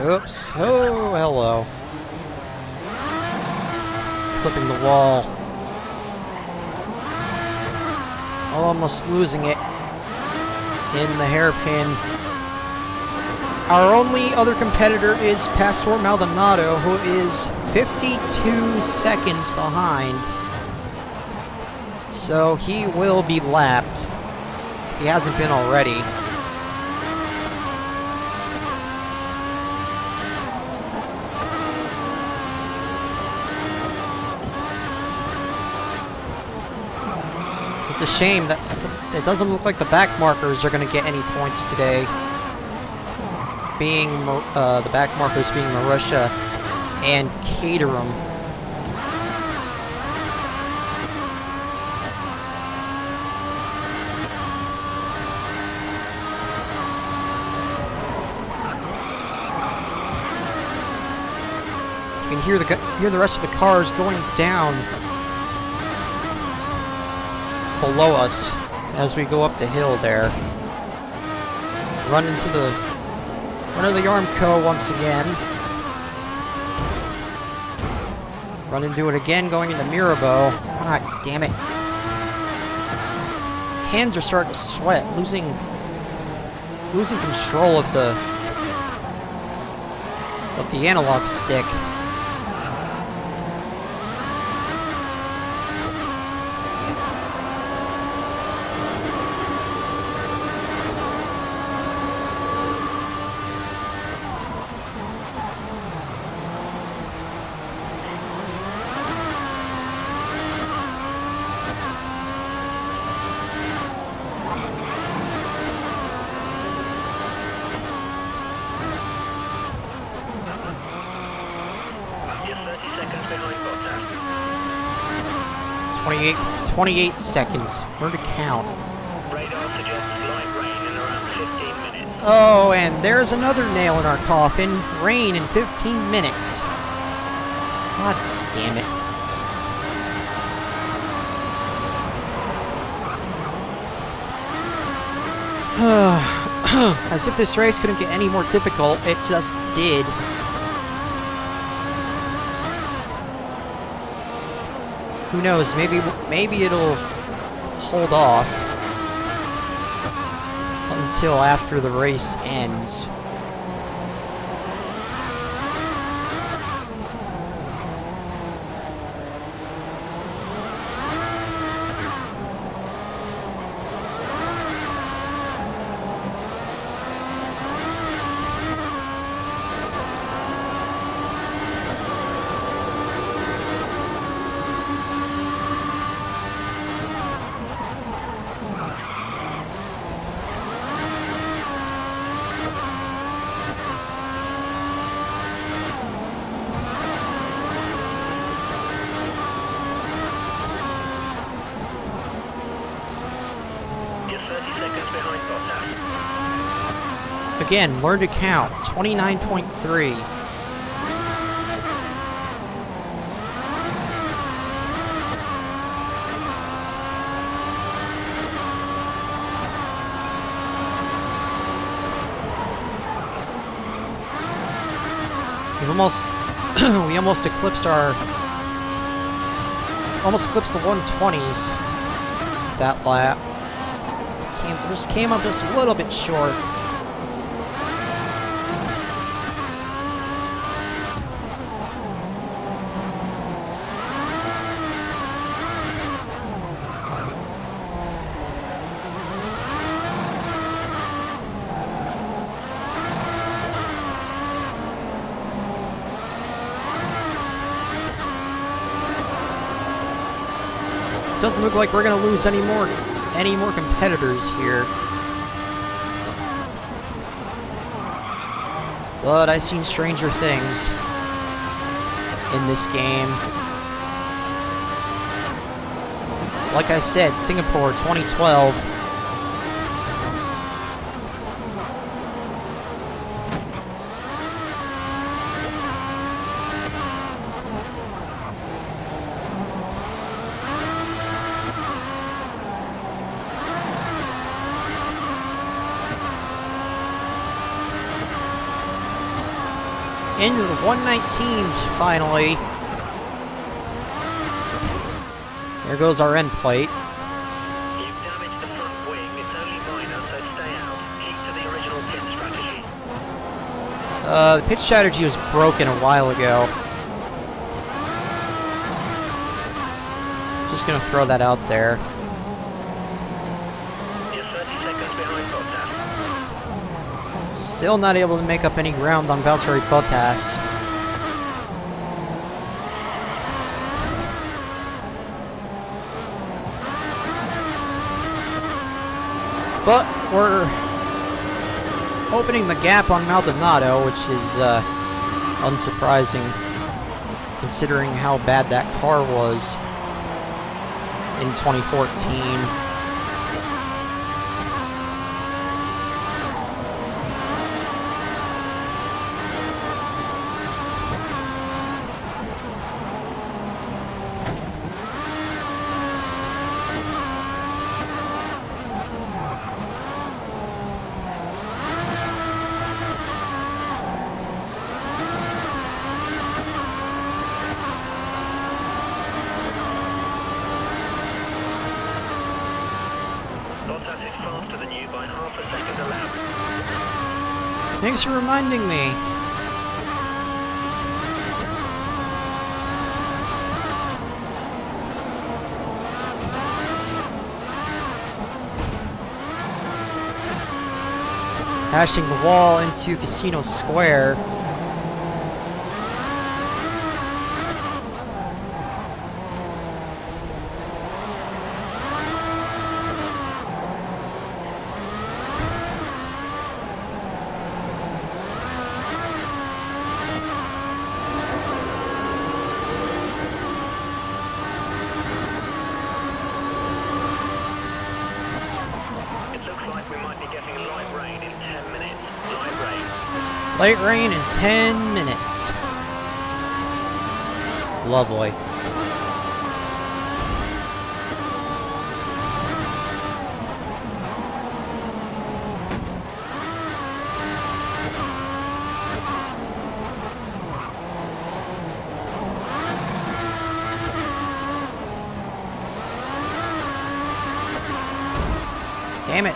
Oops. Oh, hello. Clipping the wall. Almost losing it in the hairpin. Our only other competitor is Pastor Maldonado, who is 52 seconds behind. So he will be lapped, if he hasn't been already. It's a shame that it doesn't look like the back markers are going to get any points today. Being the back markers being Marussia and Caterham. You can hear the rest of the cars going down below us as we go up the hill there. Run into the Armco once again. Run into it again going into Mirabeau. God damn it. Hands are starting to sweat, losing control of the analog stick. You're 30 seconds behind Bottas. 28 seconds. Where to count? Radar suggests light rain in around 15 minutes. Oh, and there's another nail in our coffin. Rain in 15 minutes. God damn it. As if this race couldn't get any more difficult, it just did. Who knows, maybe it'll hold off until after the race ends. You're 30 seconds behind Bottas. Again, learn to count. 29.3. We almost eclipsed the 120s that lap. Came up just a little bit short. Doesn't look like we're gonna lose any more competitors here. But I've seen stranger things in this game. Like I said, Singapore 2012. Into the 119s, finally. There goes our end plate. You've damaged the front wing. It's only minor, so stay out. Keep to the original pit strategy. The pitch strategy was broken a while ago. Just gonna throw that out there. You're 30 seconds behind Bottas. Still not able to make up any ground on Valtteri Bottas. But we're opening the gap on Maldonado, which is unsurprising considering how bad that car was in 2014. Bottas is faster than you by half a second a lap. Thanks for reminding me. Hashing the wall into Casino Square. It looks like we might be getting light rain in 10 minutes. Light rain. Light rain in 10 minutes. Lovely. Damn it.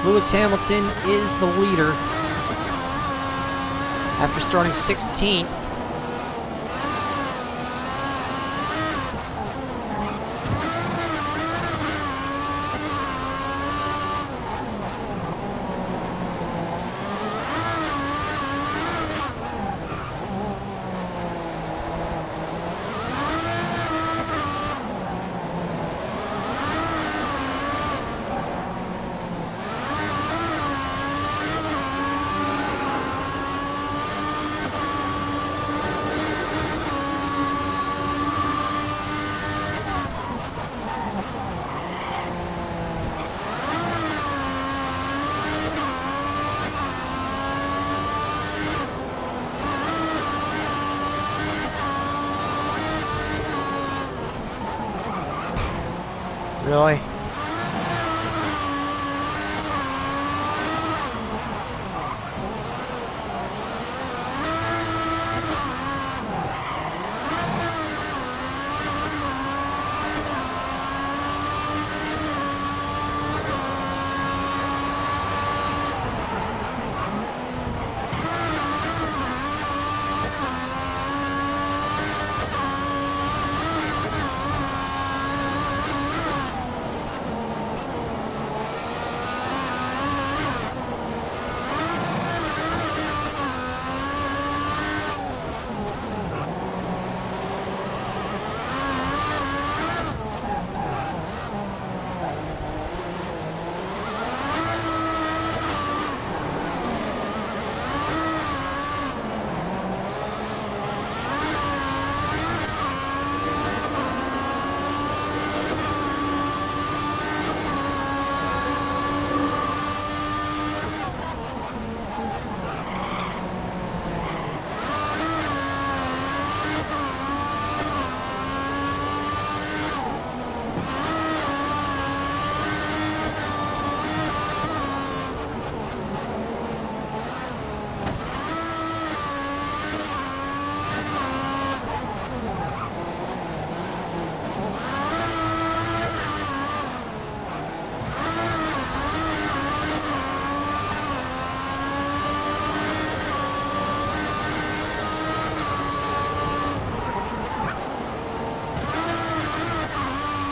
Lewis Hamilton is the leader after starting 16th. Really?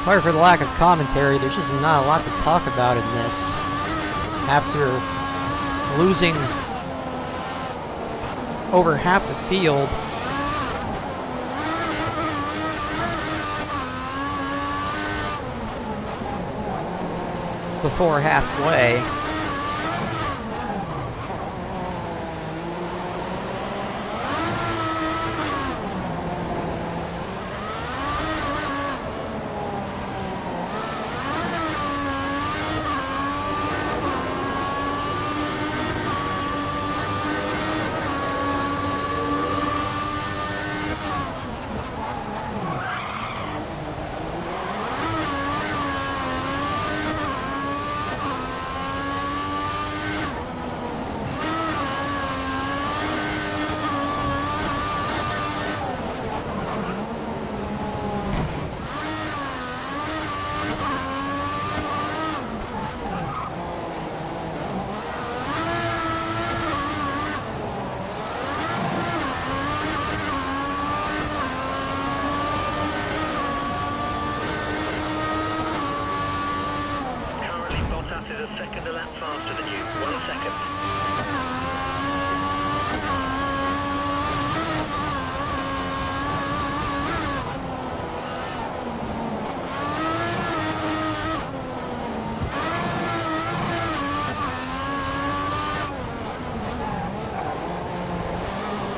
Sorry for the lack of commentary, there's just not a lot to talk about in this. After losing over half the field. Before halfway. Is a second a lap faster than you. 1 second.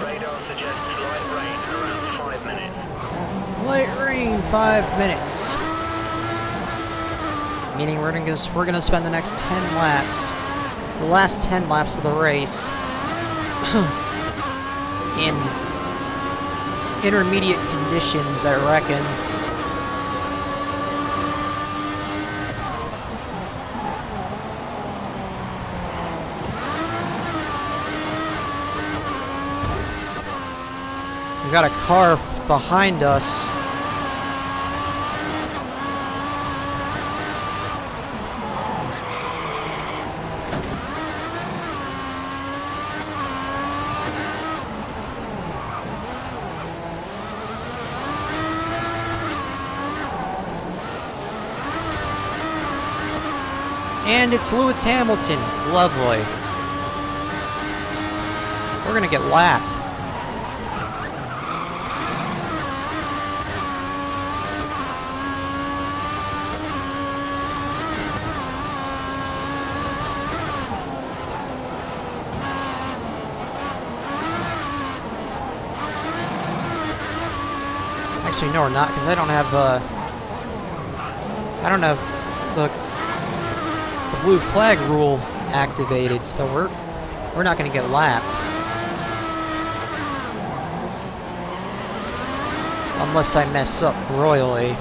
Radar suggests light rain around 5 minutes. Light rain, 5 minutes. Meaning we're gonna spend the next 10 laps, the last 10 laps of the race, in intermediate conditions, I reckon. We got a car behind us. And it's Lewis Hamilton. Lovely. We're gonna get lapped. Actually, no, we're not, because I don't have the blue flag rule activated, so we're not going to get lapped. Unless I mess up royally.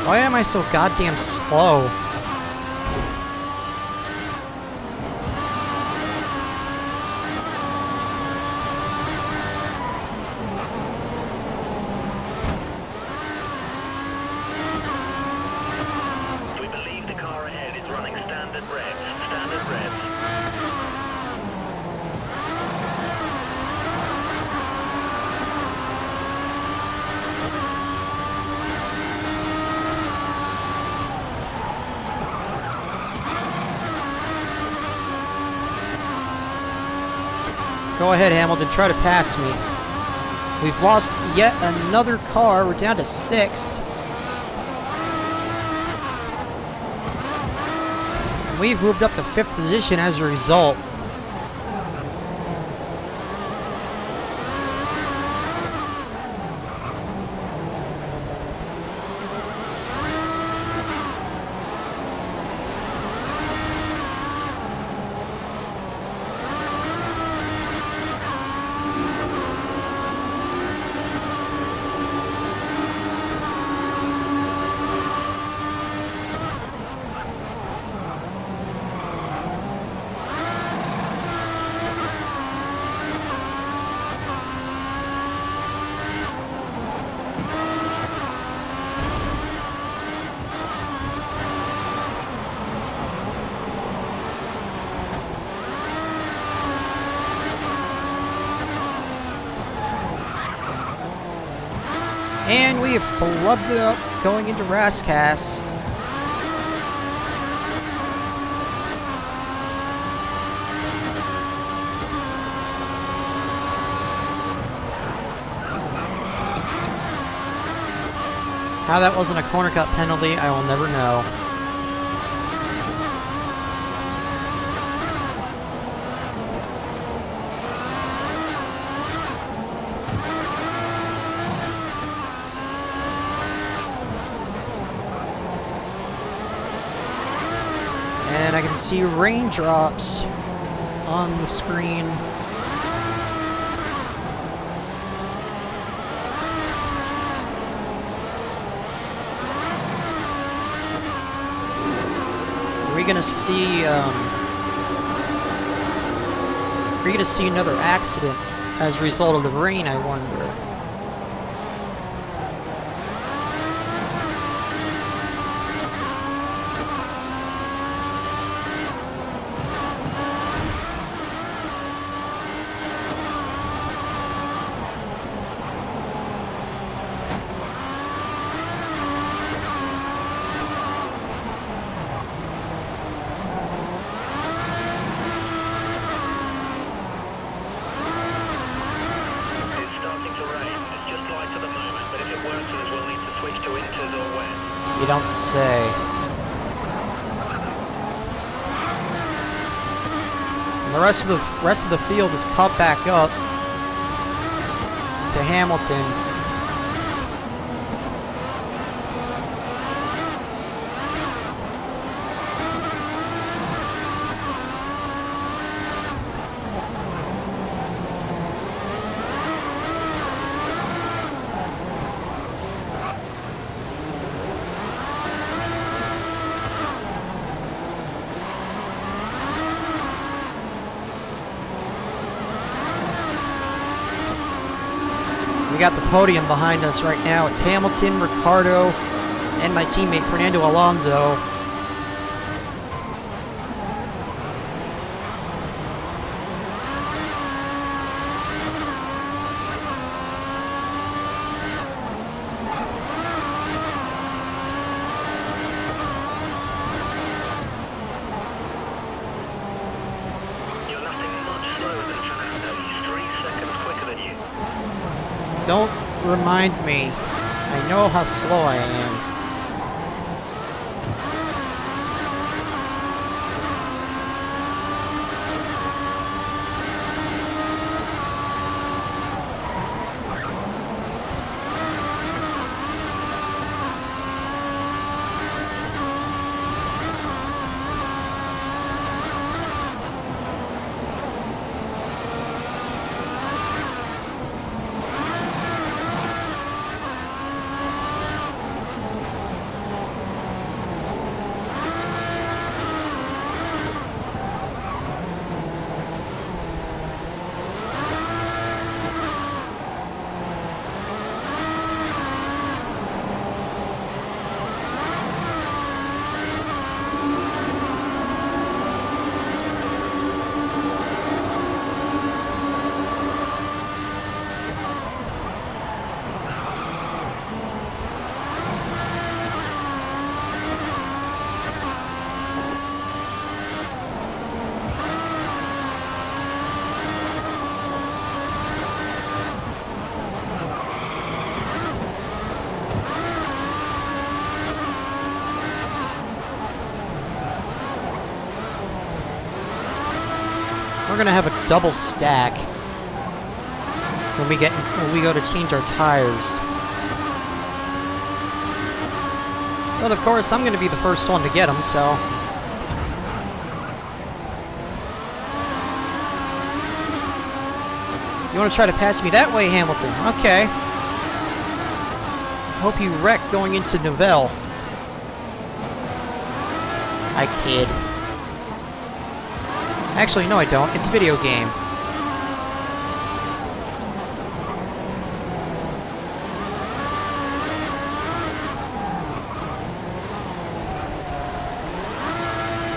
Why am I so goddamn slow? We believe the car ahead is running standard revs. Standard revs. Go ahead, Hamilton, try to pass me. We've lost yet another car. We're down to 6. We've moved up to 5th position as a result. we have flubbed it up going into Rascasse. How that wasn't a corner cut penalty, I will never know. And I can see raindrops on the screen. Are we gonna see another accident as a result of the rain, I wonder? You don't say. And the rest of the field is caught back up to Hamilton. We got the podium behind us right now. It's Hamilton, Ricciardo, and my teammate Fernando Alonso. Don't remind me. I know how slow I am. We're gonna have a double stack when we go to change our tires. But of course, I'm gonna be the first one to get them, so. You wanna try to pass me that way, Hamilton? Okay. Hope you wreck going into Nivelle. I kid. Actually, no I don't. It's a video game.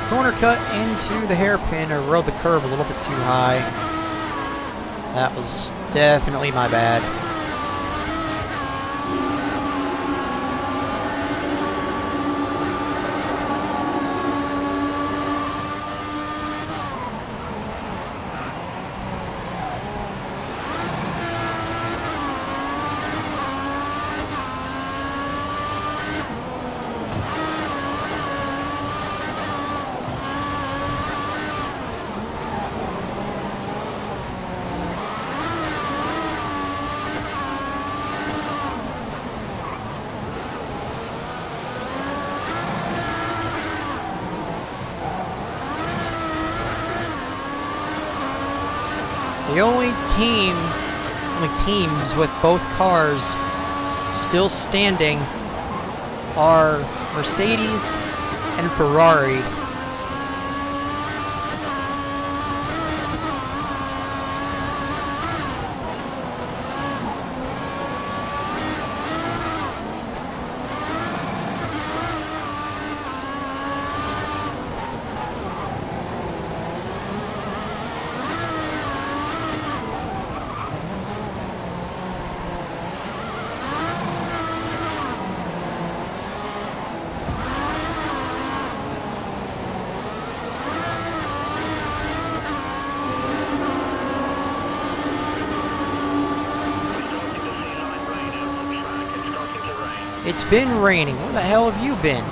Corner cut into the hairpin. I rode the curve a little bit too high. That was definitely my bad. The only teams with both cars still standing are Mercedes and Ferrari. It's been raining. Where the hell have you been?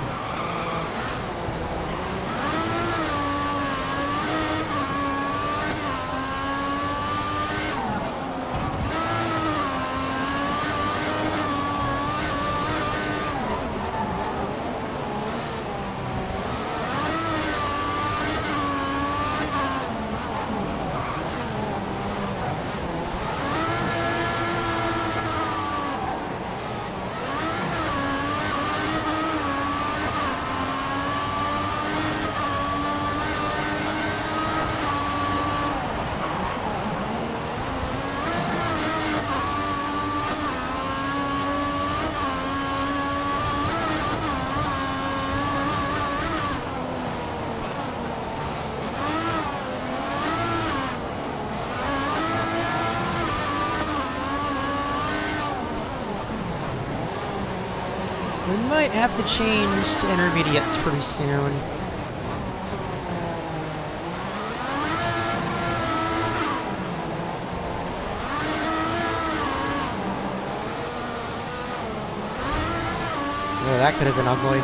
We might have to change to intermediates pretty soon. Oh, that could have been ugly.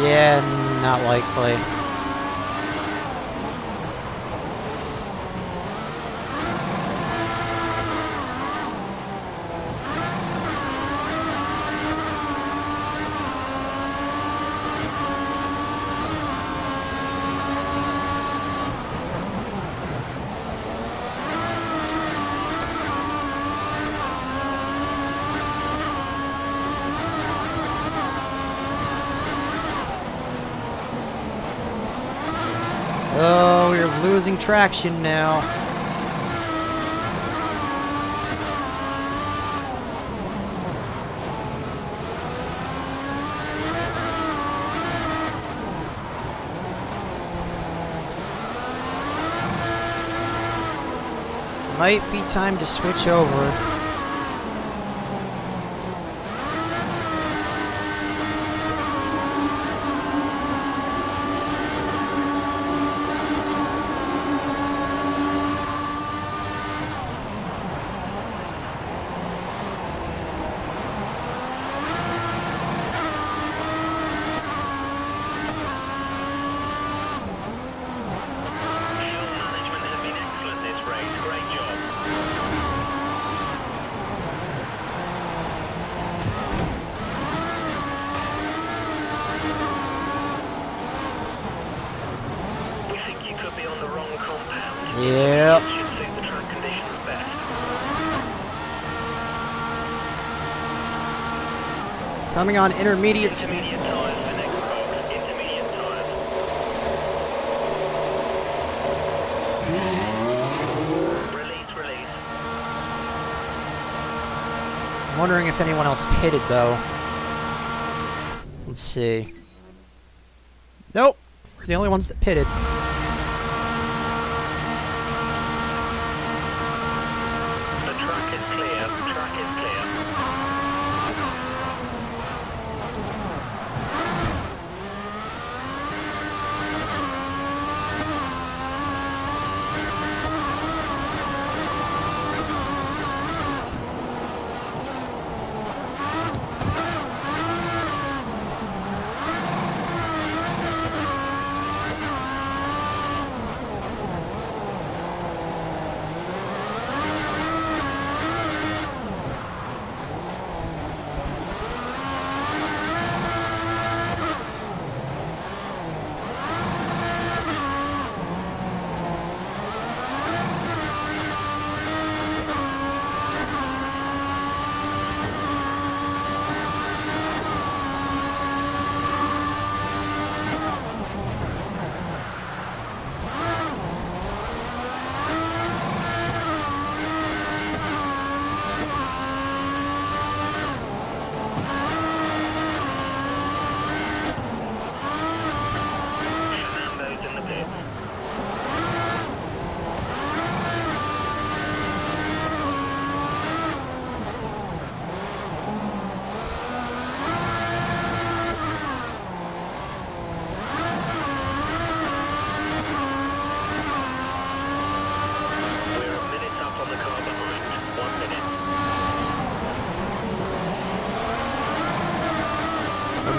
Yeah, not likely. Oh, we're losing traction now. Might be time to switch over. Yep. Should suit the track conditions best. Coming on intermediates. Intermediate tyres for next box. Intermediate tyres. Release. I'm wondering if anyone else pitted though. Let's see. Nope. We're the only ones that pitted.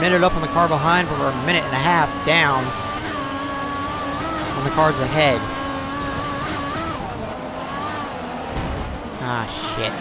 minute up on the car behind, but we're a minute and a half down on the cars ahead. Ah, shit.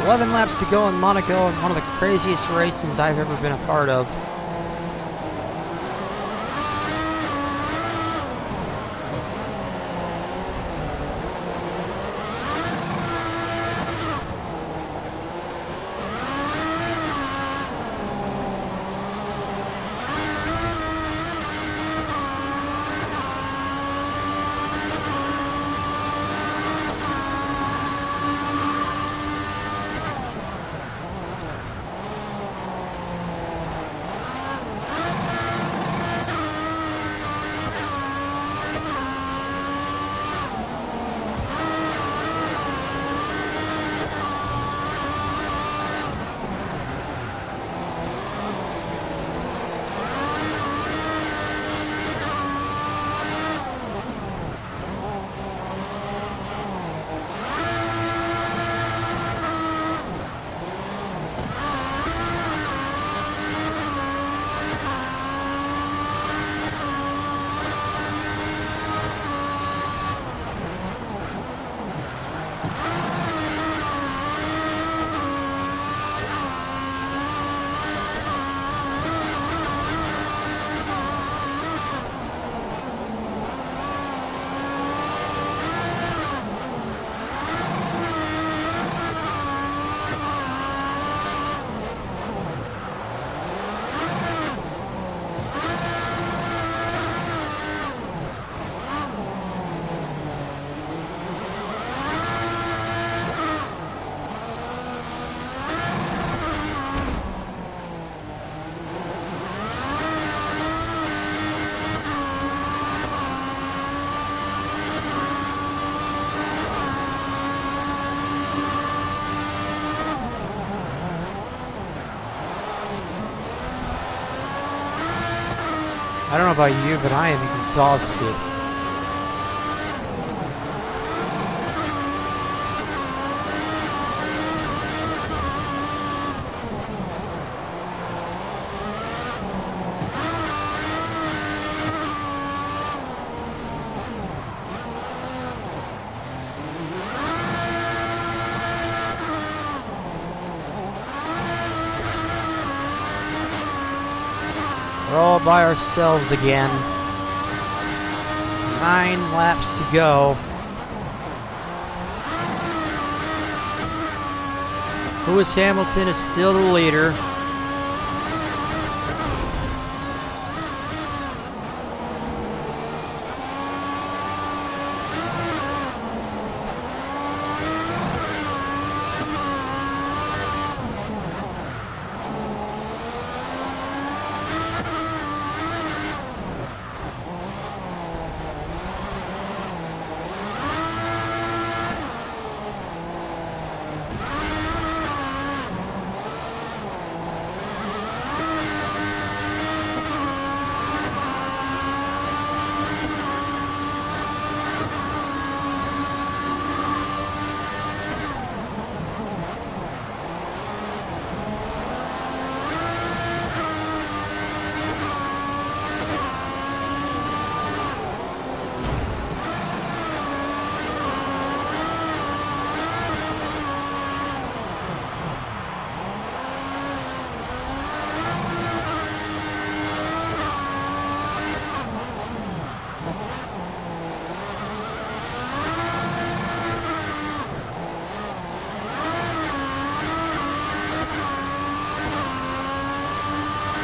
"11 laps to go in Monaco, and one of the craziest races I've ever been a part of." I don't know about you, but I am exhausted. We're all by ourselves again. 9 laps to go. Lewis Hamilton is still the leader.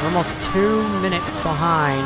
We're almost 2 minutes behind.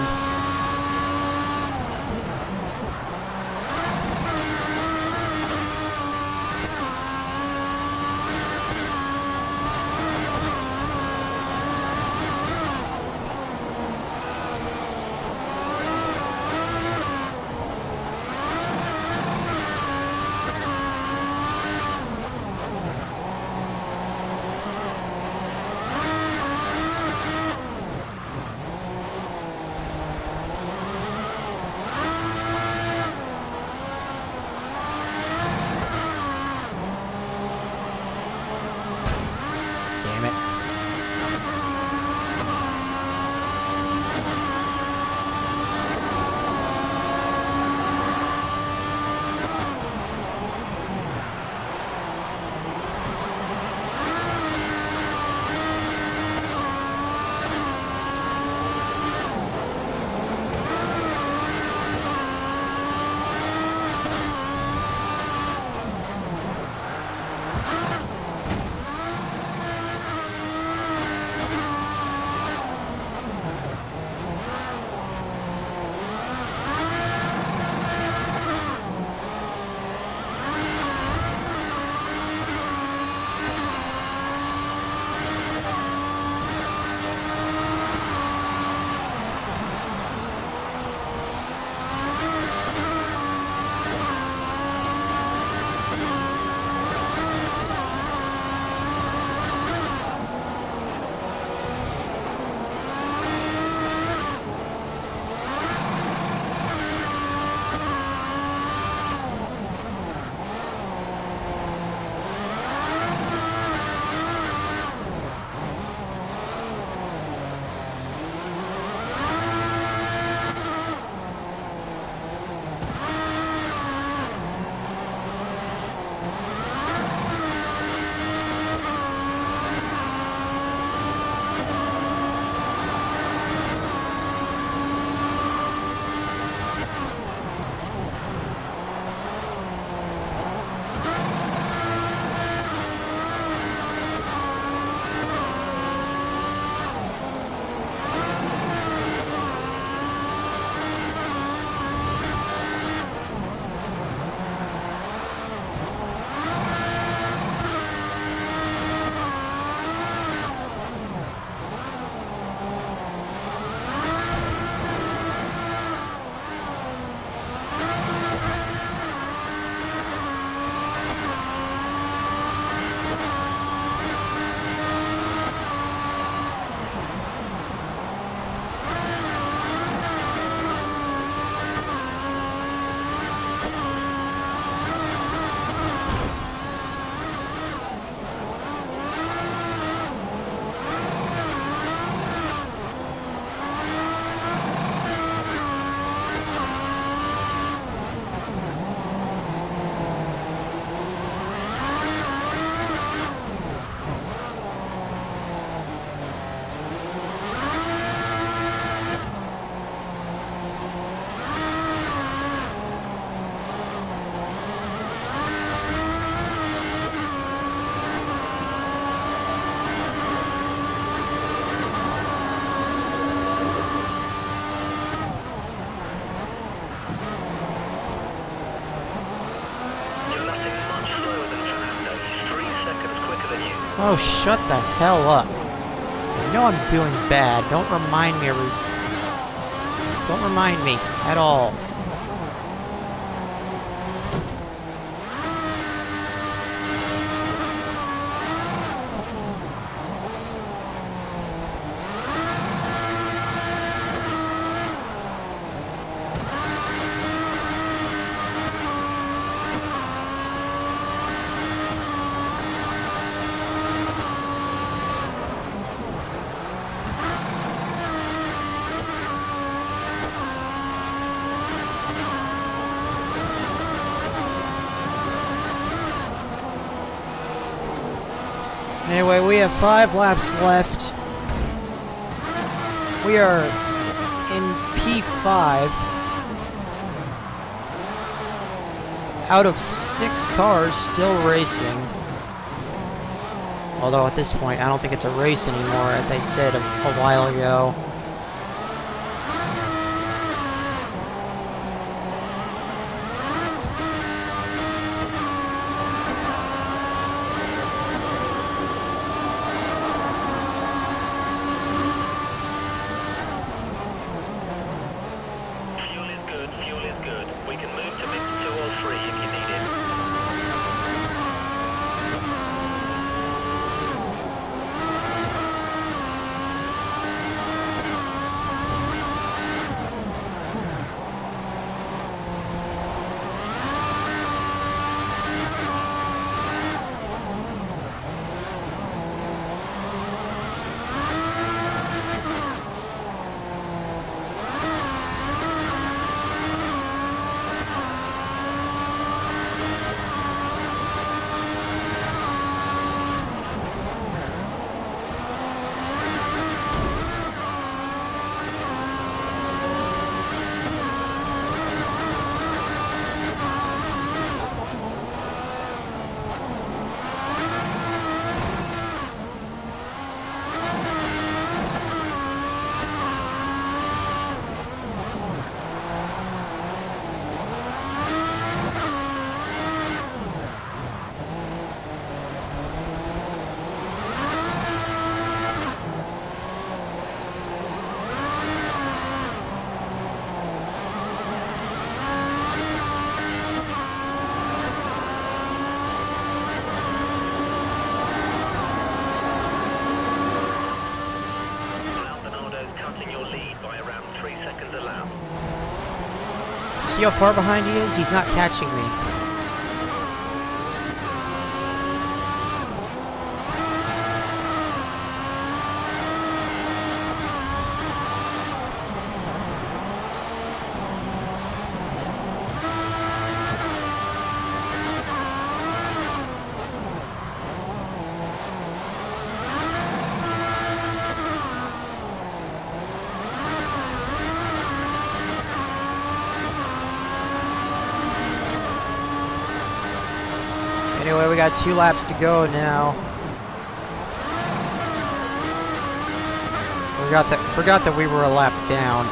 Oh, shut the hell up. I know I'm doing bad. Don't remind me Don't remind me at all. Anyway, we have 5 laps left. We are in P5 out of 6 cars still racing. Although at this point, I don't think it's a race anymore, as I said a while ago. See how far behind he is? He's not catching me. Anyway, we got 2 laps to go now. Forgot that we were a lap down.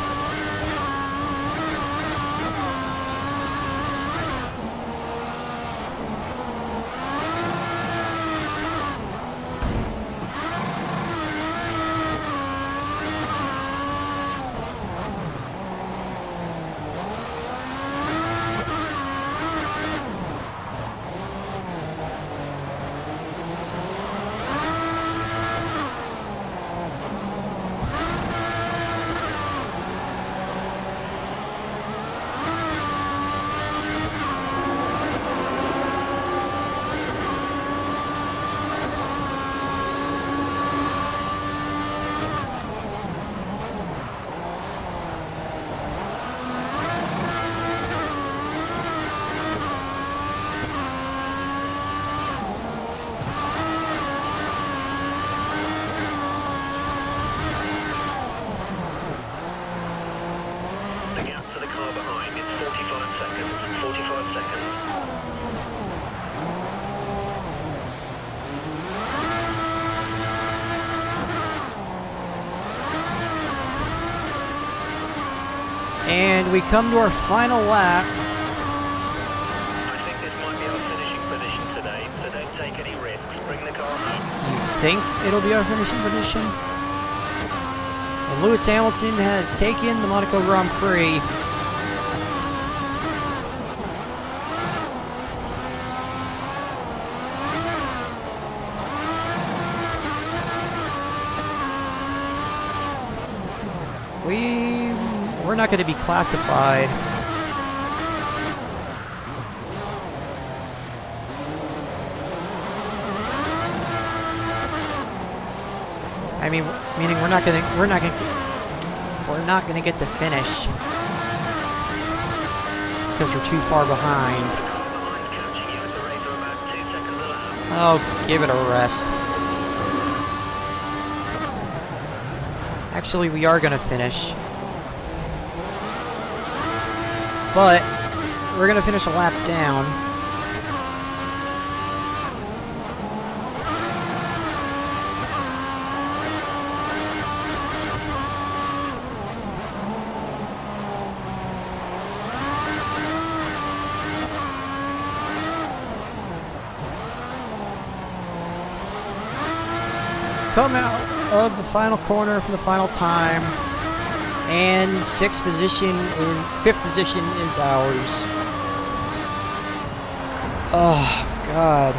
And we come to our final lap. I think this might be our finishing position today, so don't take any risks. Bring the car home. You think it'll be our finishing position. And Lewis Hamilton has taken the Monaco Grand Prix. We're not going to be classified. I mean, meaning we're not gonna get to finish because we're too far behind. Oh, give it a rest. Actually, we are gonna finish, but we're gonna finish a lap down. Come out of the final corner for the final time, and fifth position is ours. Oh God,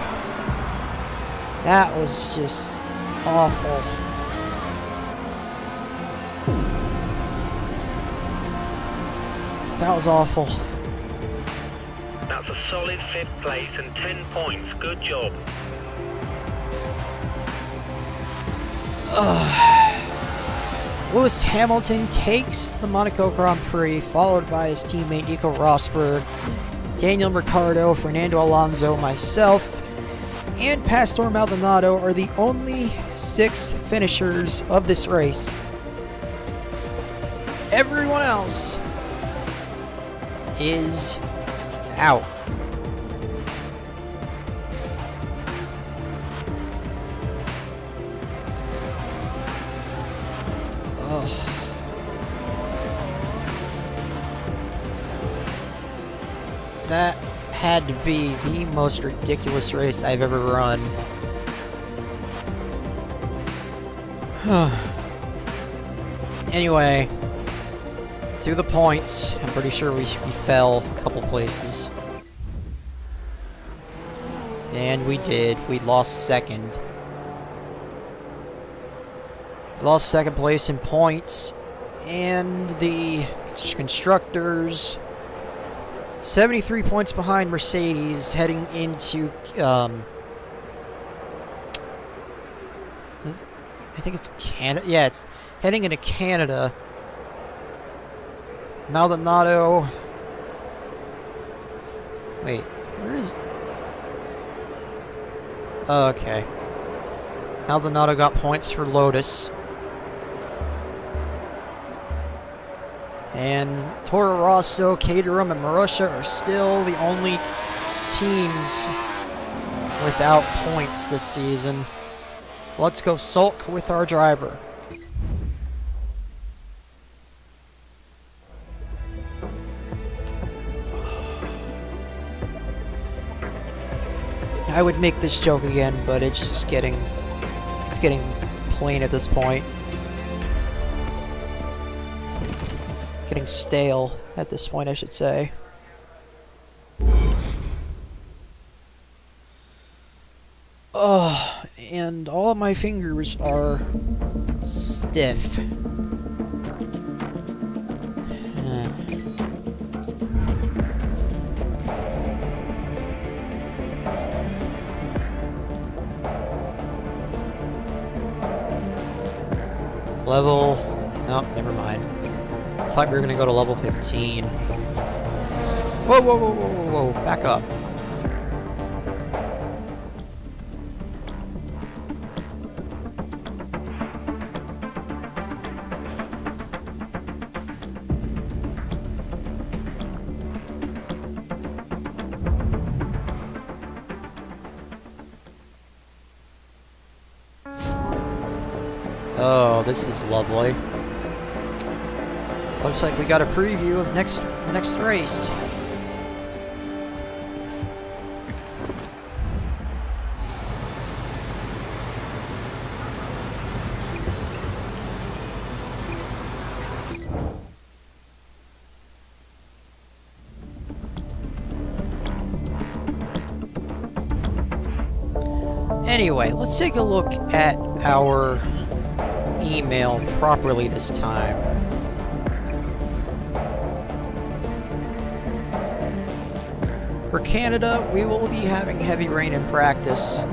that was just awful. That was awful. That's a solid 5th place and 10 points. Good job. Lewis Hamilton takes the Monaco Grand Prix, followed by his teammate Nico Rosberg, Daniel Ricciardo, Fernando Alonso, myself, and Pastor Maldonado are the only 6 finishers of this race. Everyone else is out. That had to be the most ridiculous race I've ever run. Anyway, to the points. I'm pretty sure we fell a couple places. And we did. We lost second. Lost second place in points. And the constructors, 73 points behind Mercedes, heading into, I think it's Canada. Yeah, it's heading into Canada. Maldonado. Wait, where is? Oh, okay. Maldonado got points for Lotus. And Toro Rosso, Caterham, and Marussia are still the only teams without points this season. Let's go sulk with our driver. I would make this joke again, but it's just getting plain at this point. Getting stale at this point, I should say. Oh, and all of my fingers are stiff. Level... Nope, never mind. I thought we were gonna go to level 15. Whoa, whoa, whoa, whoa, whoa, whoa, back up. Oh, this is lovely. Looks like we got a preview of next race. Anyway, let's take a look at our email properly this time. For Canada, we will be having heavy rain in practice.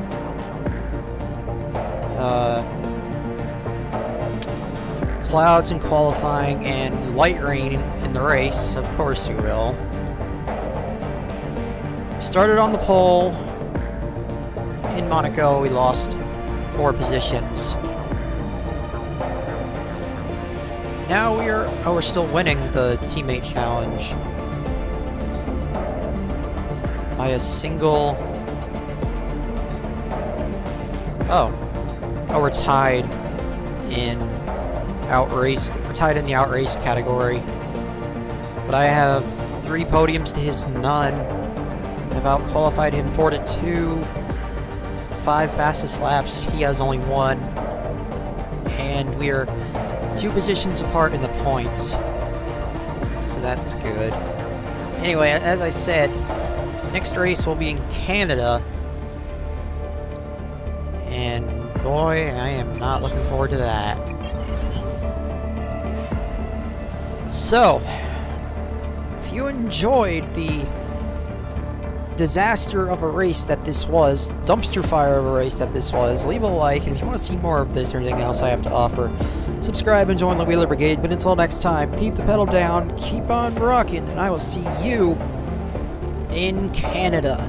Clouds in qualifying and light rain in the race, of course we will. Started on the pole. In Monaco, we lost 4 positions. Now we're still winning the teammate challenge by a single. Oh, we're tied in outrace. We're tied in the outrace category, but I have 3 podiums to his none. I've out-qualified him 4-2. 5 fastest laps, he has only 1. And we are 2 positions apart in the points. So that's good. Anyway, as I said, next race will be in Canada. And boy, I am not looking forward to that. So, if you enjoyed the disaster of a race that this was, dumpster fire of a race that this was, leave a like, and if you want to see more of this or anything else I have to offer, subscribe and join the Wheeler Brigade. But until next time, keep the pedal down, keep on rocking, and I will see you in Canada.